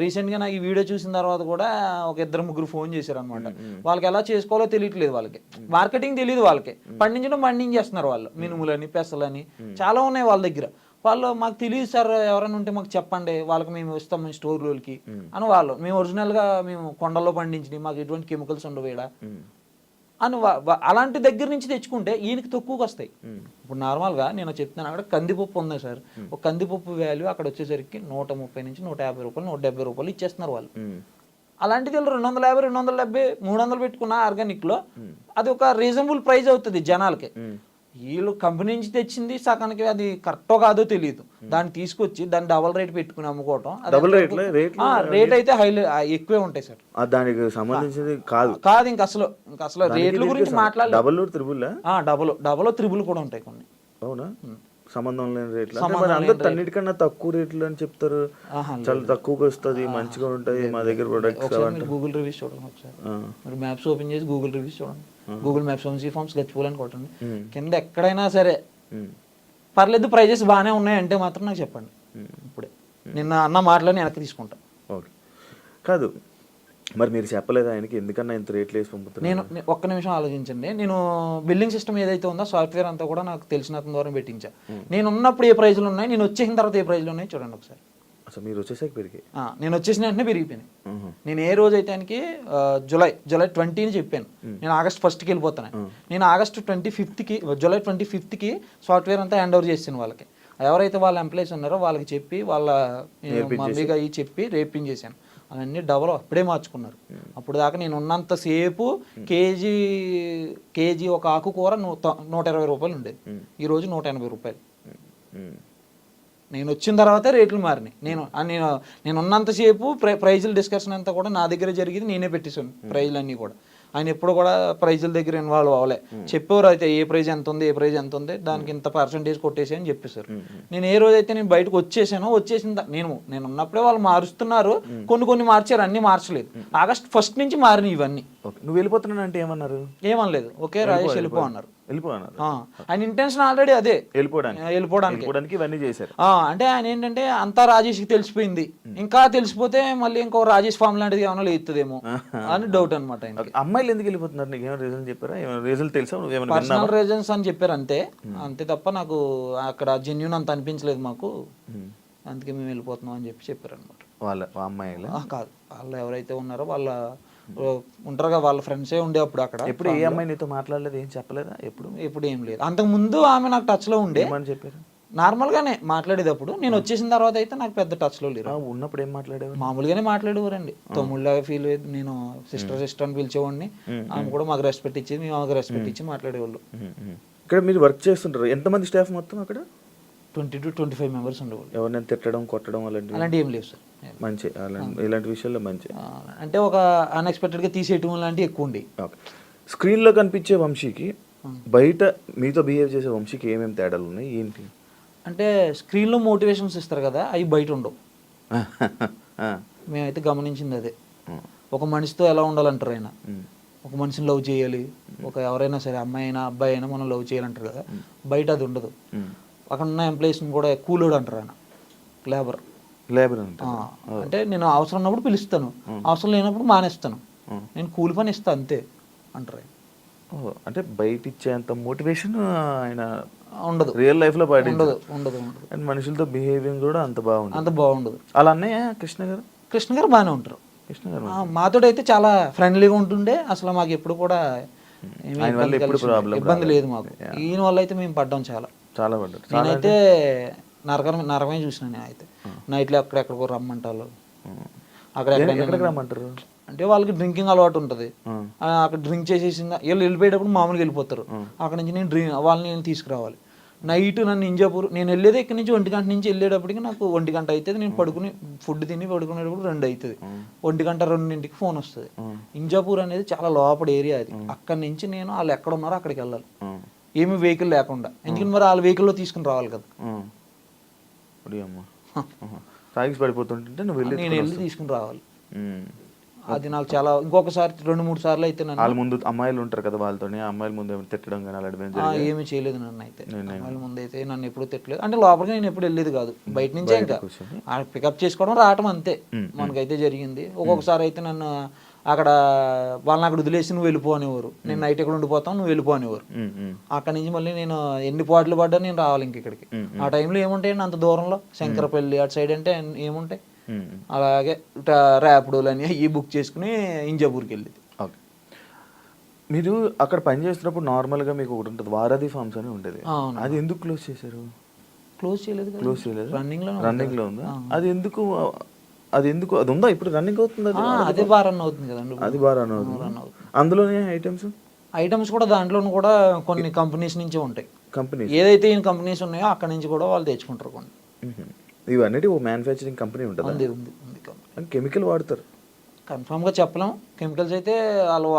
రీసెంట్ గా నాకు ఈ వీడియో చూసిన తర్వాత కూడా ఒక 2-3 ఫోన్ చేశారు అనమాట. వాళ్ళకి ఎలా చేసుకోవాలో తెలియట్లేదు, వాళ్ళకి మార్కెటింగ్ తెలియదు, వాళ్ళకి పండించేస్తున్నారు వాళ్ళు. మినుములని, పెసలని చాలా ఉన్నాయి వాళ్ళ దగ్గర. వాళ్ళు మాకు తెలియదు సార్, ఎవరైనా ఉంటే మాకు చెప్పండి, వాళ్ళకి మేము ఇస్తాం మేము స్టోర్లోకి అని. వాళ్ళు మేము ఒరిజినల్గా మేము కొండల్లో పండించి మాకు ఎటువంటి కెమికల్స్ ఉండవు ఈడ అని అలాంటి దగ్గర నుంచి తెచ్చుకుంటే ఈయనకి తక్కువకి వస్తాయి. ఇప్పుడు నార్మల్గా నేను చెప్తున్నాను, అక్కడ కందిపప్పు ఉంది సార్, ఒక కందిపప్పు వాల్యూ అక్కడ వచ్చేసరికి 130 నుంచి 150 రూపాయలు, 170 రూపాయలు ఇచ్చేస్తున్నారు వాళ్ళు. అలాంటిది 250, 270, 300 పెట్టుకున్న ఆర్గానిక్లో అది ఒక రీజనబుల్ ప్రైస్ అవుతుంది జనాలకి. వీళ్ళు కంపెనీ నుంచి తెచ్చింది సగానికి అది కరెక్టో కాదో తెలియదు, దాన్ని తీసుకొచ్చి దాన్ని డబల్ రేట్ పెట్టుకుని అమ్ముకోవటం. రేట్ అయితే ఎక్కువే ఉంటాయి సార్, దానికి సంబంధించింది కాదు. ఇంక అసలు రేట్ల గురించి మాట్లాడాలి. డబల్ త్రిబుల్ కూడా ఉంటాయి కొన్ని. అవునా? సంబంధం లేని రేట్లు, అన్నిటికన్నా తక్కువ రేట్లు అని చెప్తారు. చాలా తక్కువగా వస్తుంది, మంచిగా ఉంటుంది మా దగ్గర ప్రొడక్ట్స్. గూగుల్ రివ్యూస్ చూడండి ఒకసారి, మీరు మ్యాప్స్ ఓపెన్ చేసి గూగుల్ రివ్యూస్ చూడండి, గూగుల్ మ్యాప్స్ వంశీ ఫార్మ్స్ గచ్చిపోవాలి అని కొట్టండి, కింద ఎక్కడైనా సరే పర్లేదు ప్రైజెస్ బాగానే ఉన్నాయంటే మాత్రం నాకు చెప్పండి. ఇప్పుడే నిన్న అన్న మాటలని వెనక్కి తీసుకుంటా. ఓకే, కాదు మరి మీరు చెప్పలేదు ఆయనకి ఎందుకన్నా ఇంత రేట్లు వేసి పంపుతారు? నేను ఒక్క నిమిషం ఆలోచించండి. నేను బిల్డింగ్ సిస్టమ్ ఏదైతే ఉందో సాఫ్ట్వేర్ అంతా కూడా నాకు తెలిసిన అతని ద్వారా పెట్టించా. నేను ఉన్నప్పుడు ఏ ప్రైజ్లు ఉన్నాయి, నేను వచ్చేసిన తర్వాత ఏ ప్రైజ్లు ఉన్నాయి చూడండి ఒకసారి. అసలు మీరు వచ్చేసాక పెరిగాయి? నేను వచ్చేసిన వెంటనే పెరిగిపోయినాయి. నేను ఏ రోజు అయితే ఆయనకి జూలై 20 చెప్పాను, నేను ఆగస్ట్ 1కి వెళ్ళిపోతాను. నేను ఆగస్ట్ 25కి, జూలై 25కి సాఫ్ట్వేర్ అంతా హ్యాండ్ ఓవర్ చేసాను వాళ్ళకి. ఎవరైతే వాళ్ళ ఎంప్లాయీస్ ఉన్నారో వాళ్ళకి చెప్పి, వాళ్ళ మమ్మీగా అవి చెప్పి రేపించేసాను. అవన్నీ డబల్ అప్పుడే మార్చుకున్నారు. అప్పుడు దాకా నేను ఉన్నంతసేపు కేజీ ఒక ఆకుకూర 120 రూపాయలు ఉండేది, ఈరోజు 180 రూపాయలు. నేను వచ్చిన తర్వాతే రేట్లు మారినాయి. నేను ఉన్నంతసేపు ప్రైజుల డిస్కషన్ అంతా కూడా నా దగ్గర జరిగింది, నేనే పెట్టేశాను ప్రైజులు అన్నీ కూడా. ఆయన ఎప్పుడు కూడా ప్రైజుల దగ్గర ఇన్వాల్వ్ అవ్వలే. చెప్పేవారు అయితే ఏ ప్రైజ్ ఎంత ఉంది దానికి ఇంత పర్సెంటేజ్ కొట్టేసి అని చెప్పేశారు. నేను ఏ రోజైతే నేను బయటకు వచ్చేసిన నేను ఉన్నప్పుడే వాళ్ళు మారుస్తున్నారు, కొన్ని మార్చారు, అన్ని మార్చలేదు. ఆగస్ట్ 1 నుంచి మారినాయి ఇవన్నీ. నువ్వు వెళ్ళిపోతున్నా అంటే ఏమనలేదు, ఓకే రాజేష్ వెళ్ళిపో అన్నారు. ఆయన ఇంటెన్షన్ ఆల్రెడీ అదే, వెళ్ళిపోవడానికి ఇవన్నీ చేశారు. అంటే ఆయన ఏంటంటే అంతా రాజేష్కి తెలిసిపోయింది, ఇంకా తెలిసిపోతే మళ్ళీ ఇంకో రాజేష్ ఫామ్ లాంటిది ఏమైనా లేస్తుందేమో అని డౌట్ అనమాట. అమ్మాయిలు ఎందుకు వెళ్ళిపోతున్నారు? నీకు ఏమైనా రీజన్ చెప్పారా? రీజన్ తెలుసా? పర్సనల్ రీజన్స్ అని చెప్పారు అంతే తప్ప నాకు అక్కడ జెన్యూన్ అంత అనిపించలేదు మాకు, అందుకే మేము వెళ్ళిపోతున్నాం అని చెప్పారు అనమాట. వాళ్ళ అమ్మాయిలు కాదు, వాళ్ళు ఎవరైతే ఉన్నారో వాళ్ళ ఉంటారుగా, వాళ్ళ ఫ్రెండ్సే ఉండే అప్పుడు అక్కడ. ఎప్పుడు ఏ అమ్మాయి నీతో మాట్లాడలేదు, ఏం చెప్పలేదా? ఎప్పుడు ఏం లేదు. అంతకు ముందు ఆమె నాకు టచ్ లో ఉండే, చెప్పారు నార్మల్గానే మాట్లాడేటప్పుడు. నేను వచ్చేసిన తర్వాత అయితే నాకు పెద్ద టచ్ లో లేరు. ఉన్నప్పుడు ఏం మాట్లాడేవారు? మామూలుగానే మాట్లాడేవారండి, తమ్ముళ్ళగా ఫీల్ అయ్యేది. నేను సిస్టర్ అని పిలిచేవాడిని, ఆమె కూడా మాకు రెస్పెక్ట్ ఇచ్చేది, మేము ఆమెకు రెస్పెక్ట్ ఇచ్చి మాట్లాడేవాళ్ళు. ఇక్కడ మీరు వర్క్ చేస్తుంటారు, ఎంతమంది స్టాఫ్ మొత్తం అక్కడ? 20 to 25 మెంబర్స్ ఉండేవాళ్ళు. ఎవరినైనా తిట్టడం, కొట్టడం అలాంటి ఏం లేవు సార్. మంచి ఇలాంటి విషయాల్లో మంచి, అంటే ఒక అన్ఎక్స్పెక్టెడ్గా తీసేయటం లాంటివి ఎక్కువ ఉండి. స్క్రీన్లో కనిపించే వంశీకి బయట మీతో బిహేవ్ చేసే వంశీకి ఏమేమి తేడాలు ఉన్నాయి ఏంటి? అంటే స్క్రీన్లో మోటివేషన్స్ ఇస్తారు కదా, అవి బయట ఉండవు. మేమైతే గమనించింది అదే. ఒక మనిషితో ఎలా ఉండాలంటారు ఆయన, ఒక మనిషిని లవ్ చేయాలి, ఒక ఎవరైనా సరే అమ్మాయి అయినా అబ్బాయి అయినా మనం లవ్ చేయాలంటారు కదా, బయట అది ఉండదు. అక్కడ ఉన్న ఎంప్లాయీస్ని కూడా కూలోడు అంటారు ఆయన, లేబర్. అంటే నేను అవసరం ఉన్నప్పుడు పిలుస్తాను, అవసరం లేనప్పుడు మానేస్తాను, నేను కూలి పని ఇస్తాను అంతే అంటారు ఆయన. అంటే బయట ఇచ్చేంత మోటివేషన్ ఆయన ఉండదు, రియల్ లైఫ్లో బయట ఉండదు ఉండదు ఉండదు. అండ్ మనుషులతో బిహేవింగ్ కూడా అంత బాగుండదు. అలా అన్నయ్య కృష్ణ గారు బాగానే ఉంటారు. మాతోడైతే చాలా ఫ్రెండ్లీగా ఉంటుండే, అసలు మాకు ఎప్పుడు కూడా ఇబ్బంది లేదు మాకు. ఈయన వల్ల అయితే మేము పడ్డాం చాలా పడ్డాం. నేనైతే నరకమే చూసిన. నేనైతే నైట్లో ఎక్కడెక్కడికో రమ్మంటారు, అక్కడ రమ్మంటారు. అంటే వాళ్ళకి డ్రింకింగ్ అలవాటు ఉంటుంది, అక్కడ డ్రింక్ చేసేసిందా వీళ్ళు వెళ్ళిపోయేటప్పుడు మామూలుగా వెళ్ళిపోతారు. అక్కడ నుంచి నేను తీసుకురావాలి. నైట్ నన్ను ఇంజాపూర్, నేను వెళ్ళేది ఇక్కడి నుంచి 1 గంట నుంచి వెళ్ళేటప్పటికి నాకు 1 గంట అవుతుంది. నేను పడుకుని ఫుడ్ తిని పడుకునేటప్పుడు 2 అవుతుంది. 1 గంట 2ంటికి ఫోన్ వస్తుంది. ఇంజాపూర్ అనేది చాలా లోపల ఏరియా అది. అక్కడి నుంచి నేను వాళ్ళు ఎక్కడ ఉన్నారో అక్కడికి వెళ్ళాలి, ఏమి వెహికల్ లేకుండా. ఎందుకంటే మరి వాళ్ళ వెహికల్లో తీసుకుని రావాలి కదా. పడిపోతుంటే నేను వెళ్ళి తీసుకుని రావాలి. అది నాకు చాలా, ఇంకొకసారి 2-3 సార్లు అయితే వాళ్ళ ముందు అమ్మాయిలు ఉంటారు కదా, వాళ్ళతో అమ్మాయిల ముందు తిట్టడం కానీ ఏమీ చేయలేదు. నన్ను అయితే అమ్మాయిల ముందు అయితే నన్ను ఎప్పుడు తిట్టలేదు. అంటే లోపలికి నేను ఎప్పుడు వెళ్ళేది కాదు, బయట నుంచే ఇంకా పికప్ చేసుకోవడం రావటం అంతే మనకైతే జరిగింది. ఒక్కొక్కసారి అయితే నన్ను అక్కడ వాళ్ళని అక్కడ వదిలేసి నువ్వు వెళ్ళిపో అనేవారు. నేను నైట్ ఎక్కడ ఉండిపోతాను, నువ్వు వెళ్ళిపో అనేవారు. అక్కడ నుంచి మళ్ళీ నేను ఎన్ని పాటలు పడ్డా నేను రావాలి ఇంక ఇక్కడికి. ఆ టైంలో ఏముంటాయండి అంత దూరంలో, శంకరపల్లి అటు సైడ్ అంటే ఏముంటాయి. అలాగే ర్యాపిడోలని ఈ బుక్ చేసుకుని ఇంజాపూర్కి వెళ్ళేది. ఓకే, మీరు అక్కడ పని చేస్తున్నప్పుడు నార్మల్గా మీకు ఒకటి ఉంటుంది, వారధి ఫార్మ్స్ అని ఉండేది. అది ఎందుకు క్లోజ్ చేశారు? క్లోజ్ చేయలేదు, రన్నింగ్లో ఉందా? అది ఎందుకు అది ఉందా ఇప్పుడు రన్నింగ్ అవుతుంది? అదే బాగా రన్ అవుతుంది కదండి. అది బాగా రన్ అవుతుంది. అందులోనే ఐటమ్స్ కూడా దాంట్లో కూడా కొన్ని కంపెనీస్ నుంచే ఉంటాయి. ఏదైతే ఈ కంపెనీస్ ఉన్నాయో అక్కడ నుంచి కూడా వాళ్ళు తెచ్చుకుంటారు కొన్ని. ఇవన్నీ ఓ మ్యానుఫ్యాక్చరింగ్ కంపెనీ ఉంటుంది. కెమికల్ వాడతారు కన్ఫామ్గా చెప్పలేం. కెమికల్స్ అయితే వాళ్ళు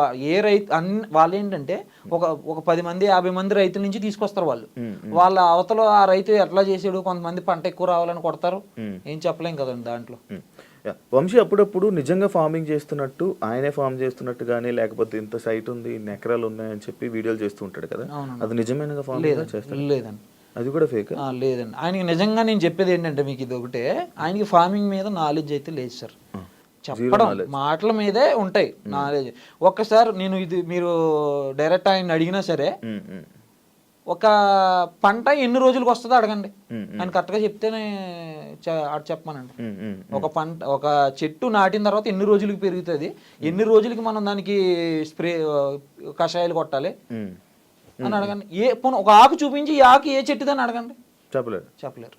వాళ్ళు ఏంటంటే ఒక 10 మంది 50 మంది రైతుల నుంచి తీసుకొస్తారు వాళ్ళు. వాళ్ళ అవతల ఆ రైతు ఎట్లా చేసాడు, కొంతమంది పంట ఎక్కువ రావాలని కొడతారు, ఏం చెప్పలేం కదండి దాంట్లో. వంశీ అప్పుడప్పుడు నిజంగా ఫార్మింగ్ చేస్తున్నట్టు, ఆయనే ఫార్మ్ చేస్తున్నట్టు కానీ, లేకపోతే ఇంత సైట్ ఉంది, ఇన్ని ఎకరాలు ఉన్నాయని చెప్పి వీడియోలు చేస్తూ ఉంటాడు కదా, అది నిజమైన ఫార్మింగ్ చేస్తారు? లేదండి, అది కూడా ఫేక్. లేదండి. ఆయనకి నిజంగా నేను చెప్పేది ఏంటంటే మీకు ఇది ఒకటే, ఆయనకి ఫార్మింగ్ మీద నాలెడ్జ్ అయితే లేదు సార్. చెప్పడం మాటల మీదే ఉంటాయి నాలెడ్జ్. ఒక్కసారి నేను ఇది మీరు డైరెక్ట్ ఆయన అడిగినా సరే, ఒక పంట ఎన్ని రోజులకు వస్తుందో అడగండి, ఆయన కరెక్ట్గా చెప్తేనే చెప్పమనండి. ఒక చెట్టు నాటిన తర్వాత ఎన్ని రోజులకి పెరుగుతుంది, ఎన్ని రోజులకి మనం దానికి స్ప్రే కషాయాలు కొట్టాలి అని అడగండి. ఒక ఆకు చూపించి ఈ ఆకు ఏ చెట్టుదని అడగండి, చెప్పలేరు.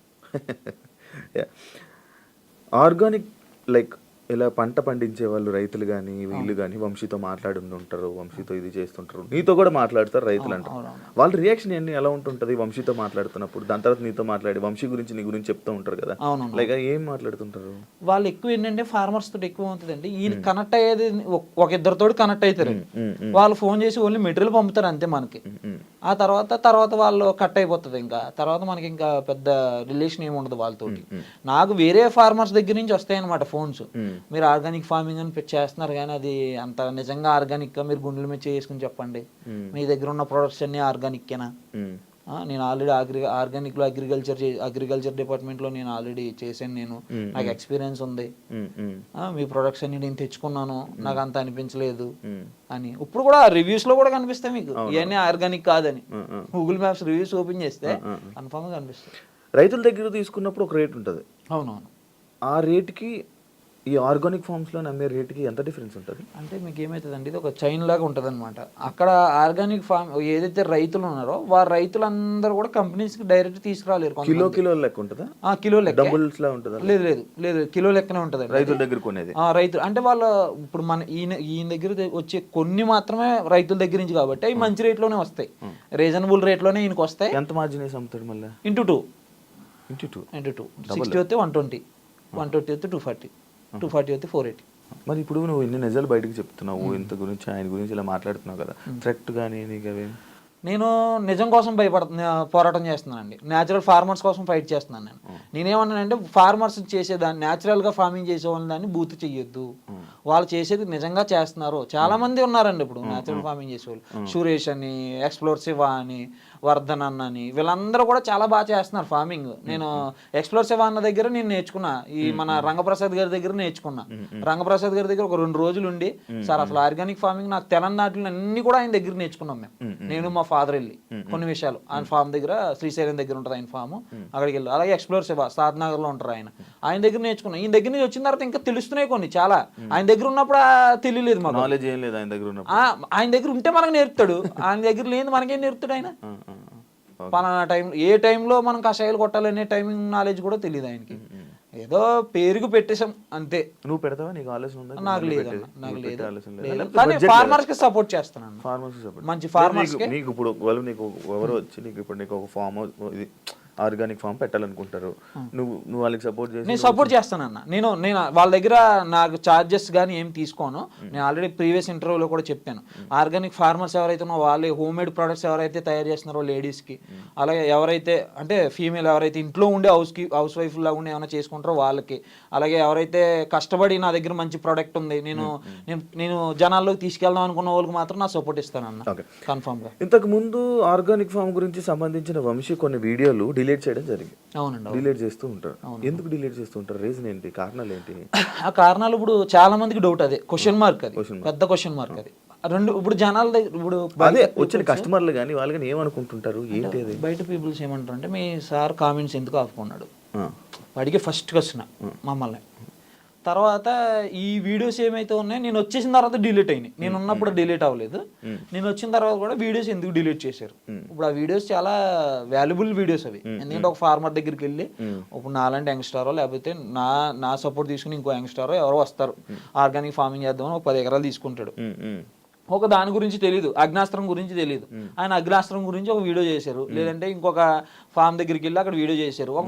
ఆర్గానిక్ లైక్ ఇలా పంట పండించే వాళ్ళు రైతులు కానీ వీళ్ళు కానీ వంశీతో మాట్లాడి ఉంటారు, వంశీతో ఇది చేస్తుంటారు, నీతో కూడా మాట్లాడతారు రైతులు అంటారు. వాళ్ళ రియాక్షన్ ఏంటి, ఎలా ఉంటుంటది వంశీతో మాట్లాడుతున్నప్పుడు? దాని తర్వాత నీతో మాట్లాడి వంశీ గురించి నీ గురించి చెప్తూ ఉంటారు కదా, లైక్ ఏం మాట్లాడుతుంటారు వాళ్ళు? ఎక్కువ ఏంటంటే ఫార్మర్స్ తోటి ఎక్కువ ఉంటుందండి. ఈయన కనెక్ట్ అయ్యేది ఒక ఇద్దరితో కనెక్ట్ అవుతారు. వాళ్ళు ఫోన్ చేసి ఓన్లీ మెటీరియల్ పంపుతారు అంతే మనకి. ఆ తర్వాత వాళ్ళు కట్ అయిపోతుంది. ఇంకా తర్వాత మనకి ఇంకా పెద్ద రిలేషన్ ఏమి ఉండదు వాళ్ళతోటి. నాకు వేరే ఫార్మర్స్ దగ్గర నుంచి వస్తాయన్నమాట ఫోన్స్, మీరు ఆర్గానిక్ ఫార్మింగ్ అని చేస్తున్నారు కానీ అది అంత నిజంగా ఆర్గానిక్ గా మీరు గుండెల మీద చేసుకుని చెప్పండి, మీ దగ్గర ఉన్న ప్రొడక్ట్స్ అన్ని ఆర్గానిక్కేనా? నేను ఆల్రెడీ ఆర్గానిక్లో అగ్రికల్చర్ డిపార్ట్మెంట్లో నేను ఆల్రెడీ చేశాను, నాకు ఎక్స్పీరియన్స్ ఉంది, మీ ప్రొడక్ట్స్ అన్ని నేను తెచ్చుకున్నాను, నాకు అంత అనిపించలేదు అని. ఇప్పుడు కూడా రివ్యూస్లో కూడా కనిపిస్తాయి మీకు ఇవన్నీ ఆర్గానిక్ కాదని. గూగుల్ మ్యాప్స్ రివ్యూస్ ఓపెన్ చేస్తే కన్ఫామ్గా కనిపిస్తాయి. రైతుల దగ్గర తీసుకున్నప్పుడు ఒక రేట్ ఉంటుంది. అవునవును. ఆ రేట్కి ఈ ఆర్గానిక్ ఫార్మ్స్లో అమ్మే రేట్కి ఎంత డిఫరెన్స్ ఉంటుంది? అంటే మీకు ఏమవుతుందండి, ఇది ఒక చైన్ లాగా ఉంటుంది అనమాట. అక్కడ ఆర్గానిక్ ఫార్మ్ ఏదైతే రైతులు ఉన్నారో వారు రైతులందరూ కూడా కంపెనీస్కి డైరెక్ట్ తీసుకురాలేరు. కిలో లెక్క ఉంటుందా? కిలో లెక్క. డబుల్స్ లా ఉంటుందా? లేదు కిలో లెక్కనే ఉంటుంది రైతుల దగ్గర కొనేది. రైతులు అంటే వాళ్ళు ఇప్పుడు ఈయన దగ్గర వచ్చే కొన్ని మాత్రమే రైతుల దగ్గర నుంచి, కాబట్టి అవి మంచి రేట్లోనే వస్తాయి, రీజనబుల్ రేట్లోనే ఈయనకి వస్తాయి. ఎంత మార్జిన్ వేసి అమ్ముతాడు మళ్ళీ? ఇంటూ టూ 60 వస్తే 120, 120 వస్తే 240, 240 వస్తే 480. మరి ఇప్పుడు నువ్వు ఇన్ని నిజాలు బయటకు చెప్తున్నావు, ఇంత గురించి ఆయన గురించి ఇలా మాట్లాడుతున్నావు కదా, థ్రెట్ కానీ నీకు అవి నేను నిజం కోసం పోరాటం చేస్తున్నానండి. న్యాచురల్ ఫార్మర్స్ కోసం ఫైట్ చేస్తున్నాను నేను. నేనేమన్నానంటే ఫార్మర్స్ చేసేదాన్ని, న్యాచురల్గా ఫార్మింగ్ చేసే వాళ్ళని బూత్ చెయ్యొద్దు, వాళ్ళు చేసేది నిజంగా చేస్తున్నారు. చాలా మంది ఉన్నారండి ఇప్పుడు న్యాచురల్ ఫార్మింగ్ చేసే వాళ్ళు, సురేష్ అని, ఎక్స్ప్లోర్ శివ అని, వర్ధన్ అన్న అని, వీళ్ళందరూ కూడా చాలా బాగా చేస్తున్నారు ఫార్మింగ్. నేను ఎక్స్ప్లోర్ శివ అన్న దగ్గర నేను నేర్చుకున్నా, ఈ మన రంగప్రసాద్ గారి దగ్గర నేర్చుకున్నా. రంగప్రసాద్ గారి దగ్గర ఒక 2 రోజులు ఉండి, సార్ అసలు ఆర్గానిక్ ఫార్మింగ్ నాకు తెలంగాణలో అన్ని కూడా ఆయన దగ్గర నేర్చుకున్నాం మేము. నేను మా ఫాదర్ వెళ్ళి కొన్ని విషయాలు ఆయన ఫామ్ దగ్గర, శ్రీశైలం దగ్గర ఉంటుంది ఆయన ఫామ్, అక్కడికి వెళ్ళి. అలాగే ఎక్స్ప్లోర్ శివ సాద్నగర్ లో ఉంటారు ఆయన దగ్గర నేర్చుకున్నాం. ఈయన దగ్గర నుంచి వచ్చిన తర్వాత ఇంకా తెలుస్తున్నాయి కొన్ని చాలా. ఆయన దగ్గర ఉన్నప్పుడు తెలియలేదు మాకు, నాలెడ్జ్ ఏం లేదు ఆయన దగ్గర ఉన్నప్పుడు. ఆయన దగ్గర ఉంటే మనకు నేర్పుతాడు, ఆయన దగ్గర లేదు మనకేం నేర్పుతాడు ఆయన. పలానా టైం ఏ టైంలో మనం కషాయాలు కొట్టాలనే టైమింగ్ నాలెడ్జ్ కూడా తెలియదు ఆయనకి. ఏదో పేరుకు పెట్టేసాం అంతే. నువ్వు పెడతావా? నీకు ఆలోచన ఉందా? నాకు లేదు, నాకు లేదు. కానీ ఫార్మర్స్ కి సపోర్ట్ చేస్తాను. ఫార్మర్స్ సపోర్ట్, మంచి ఫార్మర్స్. నీకు ఇప్పుడు వాళ్ళు నీకు ఎవరు వచ్చి నీకు ఇప్పుడు నీకు ఒక ఫామ్ ఇది ఆర్గానిక్ ఫామ్ పెట్టాలనుకుంటారు, నువ్వు వాళ్ళకి సపోర్ట్ చేసి? నేను సపోర్ట్ చేస్తానన్న. నేను వాళ్ళ దగ్గర నాకు చార్జెస్ కానీ ఏం తీసుకోను. నేను ఆల్రెడీ ప్రీవియస్ ఇంటర్వ్యూలో కూడా చెప్పాను, ఆర్గానిక్ ఫార్మర్స్ ఎవరైతే ఉన్నారో వాళ్ళే హోమ్ మేడ్ ప్రొడక్ట్స్ ఎవరైతే తయారు చేస్తున్నారో లేడీస్కి, అలాగే ఎవరైతే అంటే ఫీమేల్ ఎవరైతే ఇంట్లో ఉండే హౌస్ వైఫ్ లాగా ఉండి ఏమైనా చేసుకుంటారో వాళ్ళకి, అలాగే ఎవరైతే కష్టపడి నా దగ్గర మంచి ప్రోడక్ట్ ఉంది నేను జనాల్లోకి తీసుకెళ్దాం అనుకున్న వాళ్ళకి మాత్రం నా సపోర్ట్ ఇస్తానన్న కన్ఫర్మ్ గా. ఇంతకు ముందు ఆర్గానిక్ ఫామ్ గురించి సంబంధించిన వంశీ కొన్ని వీడియోలు డిలీట్ చేయడం జరిగింది. అవునండి, డిలీట్ చేస్తూ ఉంటారు. ఎందుకు డిలీట్ చేస్తూ ఉంటారు? రీజన్ ఏంటి? కారణాలు ఏంటి? ఆ కారణాలు ఇప్పుడు చాలా మందికి డౌట్, అదే క్వశ్చన్ మార్క్, అది పెద్ద క్వశ్చన్ మార్క్. అది ఇప్పుడు జనాల ఇప్పుడు అదే వచ్చిన కస్టమర్లు కానీ వాళ్ళు కానీ ఏమనుకుంటుంటారు ఏంటి అది? బయట పీపుల్స్ ఏమంటారు అంటే, మీ సార్ కామెంట్స్ ఎందుకు ఆపుకున్నాడు వాడికి ఫస్ట్ క్వశ్చన్ మమ్మల్ని. తర్వాత ఈ వీడియోస్ ఏమైతే ఉన్నాయో నేను వచ్చేసిన తర్వాత డిలీట్ అయినాయి, నేను ఉన్నప్పుడు డిలీట్ అవ్వలేదు. నేను వచ్చిన తర్వాత కూడా వీడియోస్ ఎందుకు డిలీట్ చేశారు? ఇప్పుడు ఆ వీడియోస్ చాలా వాల్యుబుల్ వీడియోస్ అవి. ఎందుకంటే ఒక ఫార్మర్ దగ్గరికి వెళ్ళి ఇప్పుడు నాలాంటి యంగ్స్టారో లేకపోతే నా సపోర్ట్ తీసుకుని ఇంకో యంగ్స్టారో ఎవరో వస్తారు, ఆర్గానిక్ ఫార్మింగ్ చేద్దామని ఒక 10 ఎకరాలు తీసుకుంటాడు. ఒక దాని గురించి తెలియదు, అగ్నాస్త్రం గురించి తెలియదు. ఆయన అగ్నాస్త్రం గురించి ఒక వీడియో చేశారు, లేదంటే ఇంకొక ఫార్మ్ దగ్గరికి వెళ్ళి అక్కడ వీడియో చేశారు. ఒక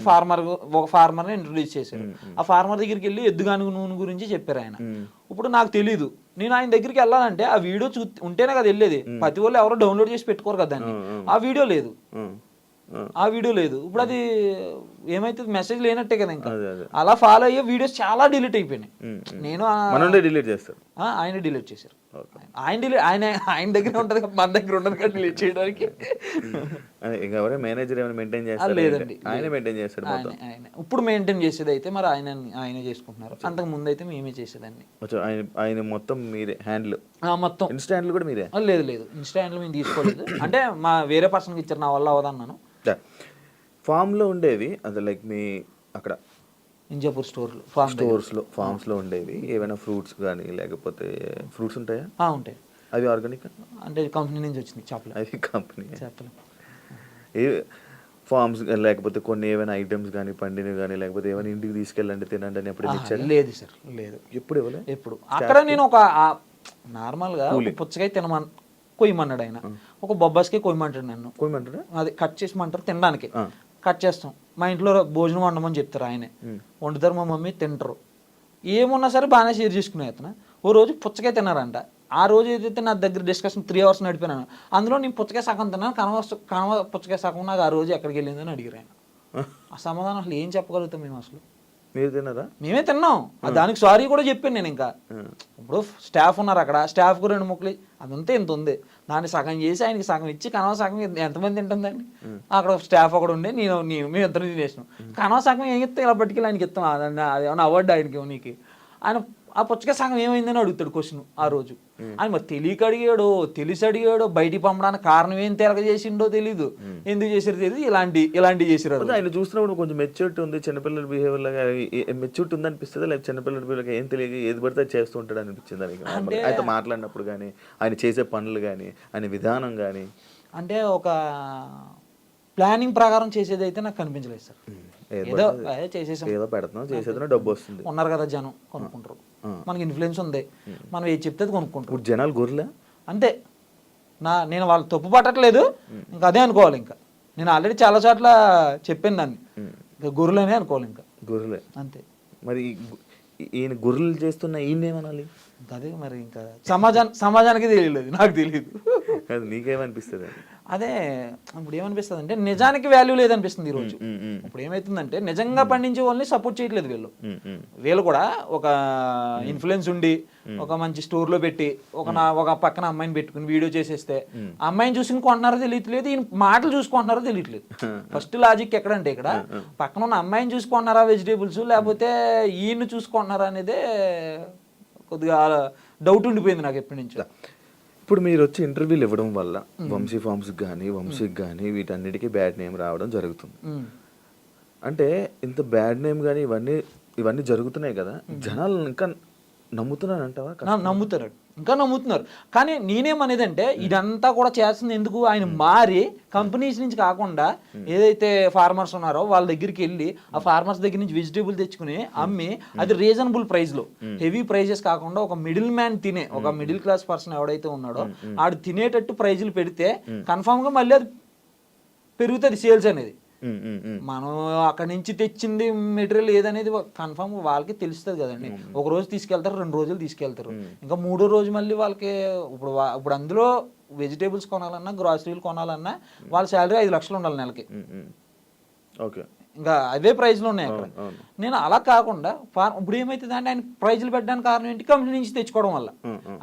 ఫార్మర్ని ఇంట్రొడ్యూస్ చేశారు. ఆ ఫార్మర్ దగ్గరికి వెళ్ళి ఎద్దుగానుగు నూనె గురించి చెప్పారు ఆయన. ఇప్పుడు నాకు తెలీదు, నేను ఆయన దగ్గరికి వెళ్ళాలంటే ఆ వీడియో ఉంటేనే కదా వెళ్ళేది. ప్రతి వాళ్ళు ఎవరో డౌన్లోడ్ చేసి పెట్టుకోరు కదా దాన్ని. ఆ వీడియో లేదు. ఇప్పుడు అది ఏమైతే మెసేజ్ లేనట్టే కదా. ఇంకా అలా ఫాలో అయ్యే వీడియోస్ చాలా డిలీట్ అయిపోయినాయి. నేను డిలీట్ చేస్తారు, ఆయన డిలీట్ చేశారు. ఆయన దగ్గర ఉంటది, మన దగ్గర ఉండదు కదా డిలీట్ చేయడానికి. మేనేజర్ ఏమైనా మెయింటైన్ చేస్తారు? లేదండి, ఆయన మెయింటైన్ చేస్తారు. ఆయన ఇప్పుడు మెయింటైన్ చేసేది అయితే మరి ఆయనే చేసుకుంటున్నారు. అంతకు ముందు అయితే మేమే చేసేదాన్ని. ఆయన మొత్తం మీరే హ్యాండిల్? మొత్తం ఇన్స్టా హ్యాండిల్ కూడా మీరే? లేదు, ఇన్స్టా హ్యాండిల్ మేము తీసుకోలేదు. అంటే మా వేరే పర్సన్కి ఇచ్చారు, నా వల్ల అవదన్నాను. ఫామ్లో ఉండేవి అది లైక్ మీ అక్కడ ఇంజాపూర్ ఫార్మ్స్లో ఉండేవి ఏమైనా ఫ్రూట్స్ కానీ లేకపోతే ఫ్రూట్స్ ఉంటాయా? ఉంటాయి. అవి ఆర్గానిక్ అంటే కంపెనీ నుంచి వచ్చింది చేపలు. అవి కంపెనీ చేపలు. ఏ ఫార్మ్స్ లేకపోతే కొన్ని ఏమైనా ఐటమ్స్ కానీ పండినవి కానీ లేకపోతే ఏమైనా ఇంటికి తీసుకెళ్ళండి తినండి అని ఎప్పుడు ఇచ్చారు? లేదు సార్, లేదు. ఎప్పుడు ఇవ్వలేదు. ఎప్పుడు అక్కడ నేను ఒక నార్మల్గా పుచ్చకాయ కొయ్యమన్నాడు ఆయన, ఒక బొబ్బాస్కే కొయ్యమంటాడు నన్ను. అది కట్ చేసిమంటారు తినడానికి, కట్ చేస్తాం. మా ఇంట్లో భోజనం వండమని చెప్తారు, ఆయనే వండుతారు, మా మమ్మీ తింటారు. ఏమున్నా సరే బాగానే షేర్ చేసుకునే అతను. ఓ రోజు పుచ్చకాయ తిన్నారంట. ఆ రోజు ఏదైతే నా దగ్గర డిస్కషన్ 3 hours నడిపినాను, అందులో నేను పుచ్చకాయ సగం తిన్నాను, కనవ పుచ్చకాయ సగం నాకు ఆ రోజు ఎక్కడికి వెళ్ళిందని అడిగారు ఆయన. ఆ సమాధానం అసలు ఏం చెప్పగలుగుతాం మేము? అసలు మీరు తిన్నారా? మేమే తిన్నాం. దానికి సారీ కూడా చెప్పాను నేను. ఇంకా ఇప్పుడు స్టాఫ్ ఉన్నారు అక్కడ, స్టాఫ్కు 2 ముక్కలు అదంతా ఇంత ఉంది, దాన్ని సగం చేసి ఆయనకి సగం ఇచ్చి కనవ సగం ఎంతమంది తింటుందండి? అక్కడ స్టాఫ్ ఒకడు ఉండే, మేము ఇద్దరు తినేసినాం. కనవ సగం ఏం ఇస్తాం, ఇలా పట్టుకెళ్ళి ఆయనకి ఇస్తాం, అదేమన్నా అవార్డు ఆయనకి నీకు. ఆయన ఆ పుచ్చకాయ సగం ఏమైందని అడుగుతాడు క్వశ్చన్ ఆ రోజు. ఆయన మరి తెలియక అడిగాడో తెలిసి అడిగాడో, బయటికి పంపడానికి కారణం ఏం తెలియజేసిండో తెలీదు, ఎందుకు చేసారో తెలియదు, ఇలాంటివి చేసారు. ఆయన చూసినప్పుడు కొంచెం మెచ్యూరిటీ ఉంది, చిన్నపిల్లల బిహేవియర్ లాగా మెచ్యూరిటీ ఉంది అనిపిస్తుంది, లేకపోతే చిన్నపిల్లల బిహేవియర్ ఏం తెలియక ఏది పడితే చేస్తూ ఉంటాడు అనిపించింది ఆయనకి. ఆయన మాట్లాడినప్పుడు కానీ, ఆయన చేసే పనులు కానీ, ఆయన విధానం కానీ, అంటే ఒక ప్లానింగ్ ప్రకారం చేసేది అయితే నాకు కనిపించలేదు సార్. ఏదో చేసేసాం, ఏదో పెడుతున్నాం, చేసేదో డబ్బు వస్తుంది. ఉన్నారు కదా జనం, కొనుక్కుంటారు, మనకి ఇన్ఫ్లుయెన్స్ ఉంది, మనం ఏది చెప్తే కొనుక్కుంటారు. జనాలు గొర్రెలే అంతే. నేను వాళ్ళు తప్పు పట్టట్లేదు, ఇంకా అదే అనుకోవాలి. ఇంకా నేను ఆల్రెడీ చాలా చోట్ల చెప్పాను దాన్ని, ఇంకా గొర్రెలనే అనుకోవాలి, ఇంకా గొర్రెలే అంతే. మరి ఈయన గొర్రెలు చేస్తున్న ఈయన ఏమనాలి? అదే మరి ఇంకా సమాజానికి తెలియలేదు, నాకు తెలియదు. కాదు, నీకేమనిపిస్తుంది? అదే ఇప్పుడు ఏమనిపిస్తుంది అంటే నిజానికి వాల్యూ లేదనిపిస్తుంది ఈరోజు. ఇప్పుడు ఏమవుతుందంటే నిజంగా పండించే వాళ్ళని సపోర్ట్ చేయట్లేదు వీళ్ళు కూడా ఒక ఇన్ఫ్లుయెన్స్ ఉండి ఒక మంచి స్టోర్ లో పెట్టి ఒక పక్కన అమ్మాయిని పెట్టుకుని వీడియో చేసేస్తే అమ్మాయిని చూసి కొంటున్నారో తెలియట్లేదు, ఈయన మాటలు చూసుకుంటున్నారో తెలియట్లేదు. ఫస్ట్ లాజిక్ ఎక్కడంటే ఇక్కడ పక్కన ఉన్న అమ్మాయిని చూసుకుంటున్నారా వెజిటేబుల్స్, లేకపోతే ఈయన్ని చూసుకుంటున్నారా అనేదే కొద్దిగా డౌట్ ఉండిపోయింది నాకు ఎప్పటి నుంచో. ఇప్పుడు మీరు వచ్చి ఇంటర్వ్యూలు ఇవ్వడం వల్ల వంశీ ఫార్మ్స్కి కానీ వంశీకి కానీ వీటన్నిటికీ బ్యాడ్ నేమ్ రావడం జరుగుతుంది. అంటే ఇంత బ్యాడ్ నేమ్ కానీ ఇవన్నీ జరుగుతున్నాయి కదా, జనాలు ఇంకా నమ్ముతున్నారంటావా? నమ్ముతారు, ఇంకా నమ్ముతున్నారు. కానీ నేనేమనేది అంటే ఇదంతా కూడా చేస్తుంది ఎందుకు, ఆయన మారి కంపెనీస్ నుంచి కాకుండా ఏదైతే ఫార్మర్స్ ఉన్నారో వాళ్ళ దగ్గరికి వెళ్ళి ఆ ఫార్మర్స్ దగ్గర నుంచి వెజిటేబుల్ తెచ్చుకుని అమ్మి అది రీజనబుల్ ప్రైస్ లో, హెవీ ప్రైజెస్ కాకుండా ఒక మిడిల్ మ్యాన్ తినే ఒక మిడిల్ క్లాస్ పర్సన్ ఎవడైతే ఉన్నాడో ఆడు తినేటట్టు ప్రైజులు పెడితే కన్ఫామ్ గా మళ్ళీ అది పెరుగుతుంది సేల్స్ అనేది. మనం అక్కడి నుంచి తెచ్చింది మెటీరియల్ ఏదనేది కన్ఫర్మ్ వాళ్ళకి తెలుస్తుంది కదండి. ఒక రోజు తీసుకెళ్తారు, 2 రోజులు తీసుకెళ్తారు, ఇంకా 3వ రోజు మళ్ళీ వాళ్ళకి ఇప్పుడు అందులో వెజిటేబుల్స్ కొనాలన్నా గ్రాసరీలు కొనాలన్నా వాళ్ళ శాలరీ 5 లక్షలు ఉండాలి నెలకి. ఓకే, ఇంకా అదే ప్రైజ్లో ఉన్నాయి అక్కడ. నేను అలా కాకుండా ఇప్పుడు ఏమైతుంది అంటే ఆయన ప్రైజ్లు పెట్టడానికి కారణం ఏంటి, కంపెనీ నుంచి తెచ్చుకోవడం వల్ల.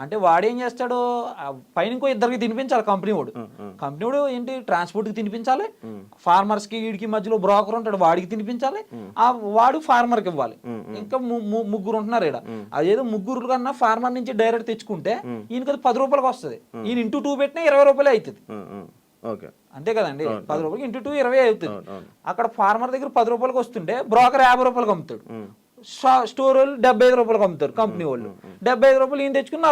అంటే వాడేం చేస్తాడు, పైన ఇంకో ఇద్దరికి తినిపించాలి కంపెనీ వాడు ఏంటి ట్రాన్స్పోర్ట్కి తినిపించాలి, ఫార్మర్స్కి వీడికి మధ్యలో బ్రోకర్ ఉంటాడు వాడికి తినిపించాలి, వాడు ఫార్మర్కి ఇవ్వాలి. ఇంకా ముగ్గురు ఉంటున్నారు ఇక్కడ. అదేదో ముగ్గురు కన్నా ఫార్మర్ నుంచి డైరెక్ట్ తెచ్చుకుంటే ఈయనకి అది 10 రూపాయలకు వస్తుంది, ఈయన ఇంటూ 2 పెట్టినా 20 రూపాయలే అవుతుంది. అంతే కదండి, 10 రూపాయలకి ఇంటూ 2 20 అవుతుంది. అక్కడ ఫార్మర్ దగ్గర 10 రూపాయలకు వస్తుంటే బ్రోకర్ 50 రూపాయలకు అమ్ముతాడు, స్టోర్ వాళ్ళు 75 రూపాయలకు అమ్ముతారు, కంపెనీ వాళ్ళు 75 రూపాయలు ఈయన తెచ్చుకుని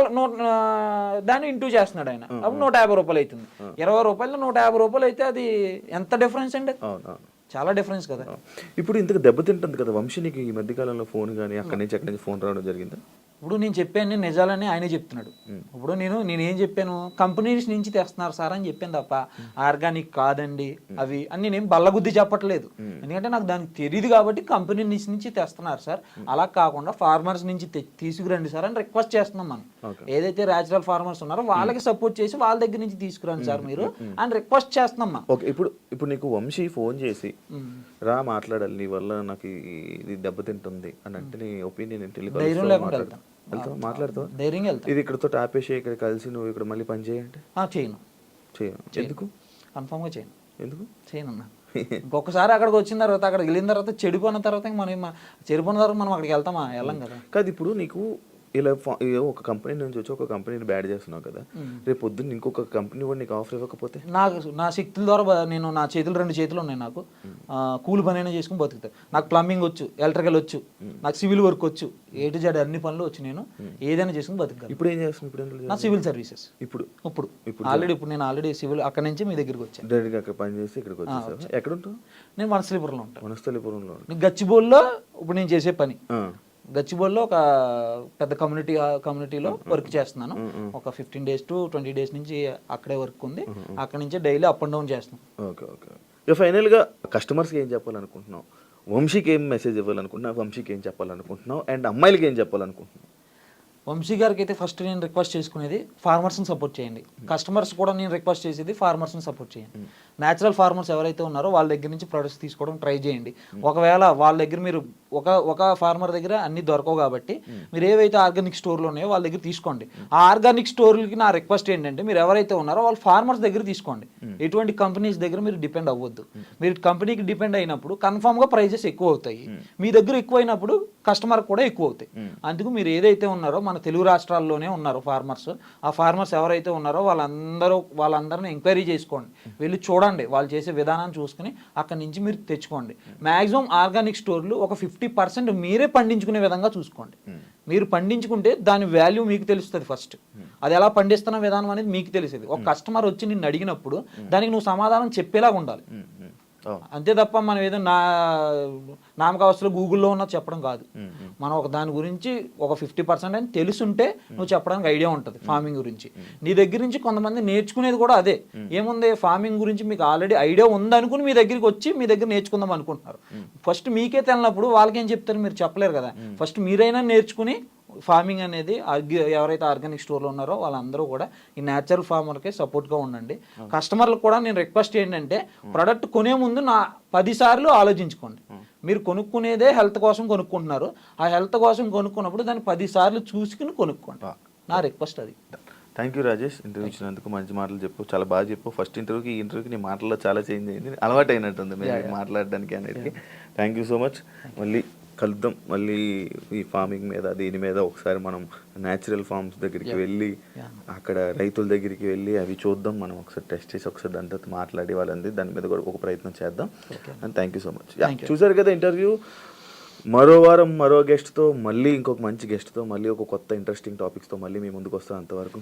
దాన్ని ఇంటూ చేస్తున్నాడు ఆయన, అప్పుడు 150 రూపాయలు అవుతుంది. 20 రూపాయలు 150 రూపాయలు అయితే అది ఎంత డిఫరెన్స్ అండి, చాలా డిఫరెన్స్ కదా. ఇప్పుడు ఇంతకు దెబ్బతింటుంది కదా వంశీ, నీకు ఈ మధ్య కాలంలో ఫోన్ కానీ అక్కడి నుంచి ఫోన్ రావడం జరిగిందా? ఇప్పుడు నేను చెప్పాను నిజాలని ఆయనే చెప్తున్నాడు. ఇప్పుడు నేనేం చెప్పాను, కంపెనీస్ నుంచి తెస్తున్నారు సార్ అని చెప్పాను తప్ప ఆర్గానిక్ కాదండి అవి అని నేనేం బల్లగుద్ది చెప్పట్లేదు. ఎందుకంటే నాకు దానికి తెలియదు కాబట్టి కంపెనీ నుంచి తెస్తున్నారు సార్, అలా కాకుండా ఫార్మర్స్ నుంచి తీసుకురండి సార్ అని రిక్వెస్ట్ చేస్తున్నాం మనం. ఏదైతే న్యాచురల్ ఫార్మర్స్ ఉన్నారో వాళ్ళకి సపోర్ట్ చేసి వాళ్ళ దగ్గర నుంచి తీసుకురండి సార్ మీరు అని రిక్వెస్ట్ చేస్తున్నాం మనం. ఓకే, ఇప్పుడు నీకు వంశీ ఫోన్ చేసి రా మాట్లాడాలి, నీ వల్ల నాకు ఇది దెబ్బతింటుంది అని అంటే నీ ఒపీనియన్ ధైర్యం లేకుండా వెళ్తాం, మాట్లాడుతావు ధైర్యంగా వెళ్తాం. ఇది ఇక్కడతో ఆపేసి ఇక్కడ కలిసి నువ్వు ఇక్కడ మళ్ళీ పని చేయంటే చేయను. ఎందుకు? కన్ఫామ్ గా చేయను. ఎందుకు చేయను అన్న, ఇంకొకసారి అక్కడికి వచ్చిన తర్వాత అక్కడికి వెళ్ళిన తర్వాత చెడిపోయిన తర్వాత చెడిపోయిన తర్వాత మనం అక్కడికి వెళ్తామా? వెళ్ళం కదా. కాదు, ఇప్పుడు నీకు ఇలా ఒక కంపెనీ నుంచి వచ్చి ఒక కంపెనీని బ్యాడ్ చేస్తున్నావు కదా, రేపు పొద్దున్న ఇంకొక కంపెనీ కూడా నీకు ఆఫర్ ఇవ్వకపోతే? నా శక్తుల ద్వారా నేను నా చేతులు 2 చేతులు ఉన్నాయి, నాకు కూలి పని అయినా చేసుకుని బతుకుతాను. నాకు ప్లంబింగ్ వచ్చు, ఎలక్ట్రికల్ వచ్చు, నాకు సివిల్ వర్క్ వచ్చు, A to Z అన్ని పనులు వచ్చు, నేను ఏదైనా చేసుకుని బతుకుతాను. ఇప్పుడు ఏం చేస్తున్నావు? ఇప్పుడు నా సివిల్ సర్వీసెస్ ఇప్పుడు నేను ఆల్రెడీ సివిల్ అక్కడ నుంచి మీ దగ్గరికి వచ్చాను. డైరెక్ట్గా అక్కడ పని చేసి ఇక్కడికి వచ్చేసావా? ఎక్కడ ఉంటావు? నేను వనస్థలిపురంలో ఉంటాను. వనస్థలిపురంలో? గచ్చిబౌలిలో ఇప్పుడు నేను చేసే పని గచ్చిబౌలిలో ఒక పెద్ద కమ్యూనిటీలో వర్క్ చేస్తున్నాను. ఒక 15 days to 20 days నుంచి అక్కడే వర్క్ ఉంది, అక్కడ నుంచి డైలీ అప్ అండ్ డౌన్ చేస్తున్నాం. Okay okay. ఇక ఫైనల్గా కస్టమర్స్కి ఏం చెప్పాలనుకుంటున్నావు? వంశీకి ఏం మెసేజ్ ఇవ్వాలనుకుంటున్నావు? వంశీకి ఏం చెప్పాలనుకుంటున్నావు? అండ్ అమ్మాయిలకి ఏం చెప్పాలనుకుంటున్నావు? వంశీ గారికి అయితే ఫస్ట్ నేను రిక్వెస్ట్ చేసుకునేది ఫార్మర్స్ని సపోర్ట్ చేయండి. కస్టమర్స్ కూడా నేను రిక్వెస్ట్ చేసేది ఫార్మర్స్ని సపోర్ట్ చేయండి. న్యాచురల్ ఫార్మర్స్ ఎవరైతే ఉన్నారో వాళ్ళ దగ్గర నుంచి ప్రొడక్ట్స్ తీసుకోవడం ట్రై చేయండి. ఒకవేళ వాళ్ళ దగ్గర మీరు ఒక ఫార్మర్ దగ్గర అన్ని దొరకవు కాబట్టి మీరు ఏవైతే ఆర్గానిక్ స్టోర్లు ఉన్నాయో వాళ్ళ దగ్గర తీసుకోండి. ఆ ఆర్గానిక్ స్టోర్లకి నా రిక్వెస్ట్ ఏంటంటే మీరు ఎవరైతే ఉన్నారో వాళ్ళు ఫార్మర్స్ దగ్గర తీసుకోండి. ఎటువంటి కంపెనీస్ దగ్గర మీరు డిపెండ్ అవ్వద్దు. మీరు కంపెనీకి డిపెండ్ అయినప్పుడు కన్ఫామ్గా ప్రైజెస్ ఎక్కువ అవుతాయి, మీ దగ్గర ఎక్కువ అయినప్పుడు కస్టమర్ కూడా ఎక్కువ అవుతాయి. అందుకు మీరు ఏదైతే ఉన్నారో మన తెలుగు రాష్ట్రాల్లోనే ఉన్నారు ఫార్మర్స్, ఆ ఫార్మర్స్ ఎవరైతే ఉన్నారో వాళ్ళందరినీ ఎంక్వైరీ చేసుకోండి, వెళ్ళి చూడండి, వాళ్ళు చేసే విధానాన్ని చూసుకుని అక్కడి నుంచి మీరు తెచ్చుకోండి. మ్యాక్సిమం ఆర్గానిక్ స్టోర్లు ఒక 50% మీరే పండించుకునే విధంగా చూసుకోండి. మీరు పండించుకుంటే దాని వాల్యూ మీకు తెలుస్తుంది. ఫస్ట్ అది ఎలా పండిస్తున్న విధానం అనేది మీకు తెలిసేది. ఒక కస్టమర్ వచ్చి నిన్ను అడిగినప్పుడు దానికి నువ్వు సమాధానం చెప్పేలాగా ఉండాలి. అంతే తప్ప మనం ఏదో నామకావస్థలో గూగుల్లో ఉన్నది చెప్పడం కాదు. మనం ఒక దాని గురించి ఒక 50% అని తెలుసుంటే నువ్వు చెప్పడానికి ఐడియా ఉంటుంది ఫార్మింగ్ గురించి. నీ దగ్గర నుంచి కొంతమంది నేర్చుకునేది కూడా అదే. ఏముంది, ఫార్మింగ్ గురించి మీకు ఆల్రెడీ ఐడియా ఉందనుకుని మీ దగ్గరికి వచ్చి మీ దగ్గర నేర్చుకుందాం అనుకుంటున్నారు. ఫస్ట్ మీకే తెలినప్పుడు వాళ్ళకేం చెప్తారు, మీరు చెప్పలేరు కదా. ఫస్ట్ మీరైనా నేర్చుకుని ఫార్మింగ్ అనేది ఎవరైతే ఆర్గానిక్ స్టోర్లో ఉన్నారో వాళ్ళందరూ కూడా ఈ న్యాచురల్ ఫార్మర్కే సపోర్ట్గా ఉండండి. కస్టమర్లకు కూడా నేను రిక్వెస్ట్ ఏంటంటే, ప్రోడక్ట్ కొనే ముందు 10 సార్లు ఆలోచించుకోండి. మీరు కొనుక్కునేదే హెల్త్ కోసం కొనుక్కుంటున్నారు. ఆ హెల్త్ కోసం కొనుక్కున్నప్పుడు దాన్ని 10 సార్లు చూసుకుని కొనుక్కోండి. నా రిక్వెస్ట్ అది. థ్యాంక్ యూ రాజేష్, ఇంటర్వ్యూ ఇచ్చినందుకు. మంచి మాటలు చెప్పు, చాలా బాగా చెప్పు. ఫస్ట్ ఇంటర్వ్యూకి ఈ ఇంటర్వ్యూకి నీ మాటల్లో చాలా చేంజ్ అయింది, అలవాటు అయినట్టుంది మీరు మాట్లాడడానికి అన్నిటికీ. Thank you so much. మళ్ళీ కలుద్దాం. మళ్ళీ ఈ ఫార్మింగ్ మీద దీని మీద ఒకసారి మనం న్యాచురల్ ఫార్మ్స్ దగ్గరికి వెళ్ళి అక్కడ రైతుల దగ్గరికి వెళ్ళి అవి చూద్దాం. మనం ఒకసారి టెస్ట్ చేసి ఒకసారి దాని తర్వాత మాట్లాడి వాళ్ళంది దాని మీద కూడా ఒక ప్రయత్నం చేద్దాం. And thank you so much. చూసారు కదా ఇంటర్వ్యూ. మరో వారం మరో గెస్ట్తో, మళ్ళీ ఇంకొక మంచి గెస్ట్తో, మళ్ళీ ఒక కొత్త ఇంట్రెస్టింగ్ టాపిక్స్తో మళ్ళీ మీ ముందుకు వస్తాం. అంతవరకు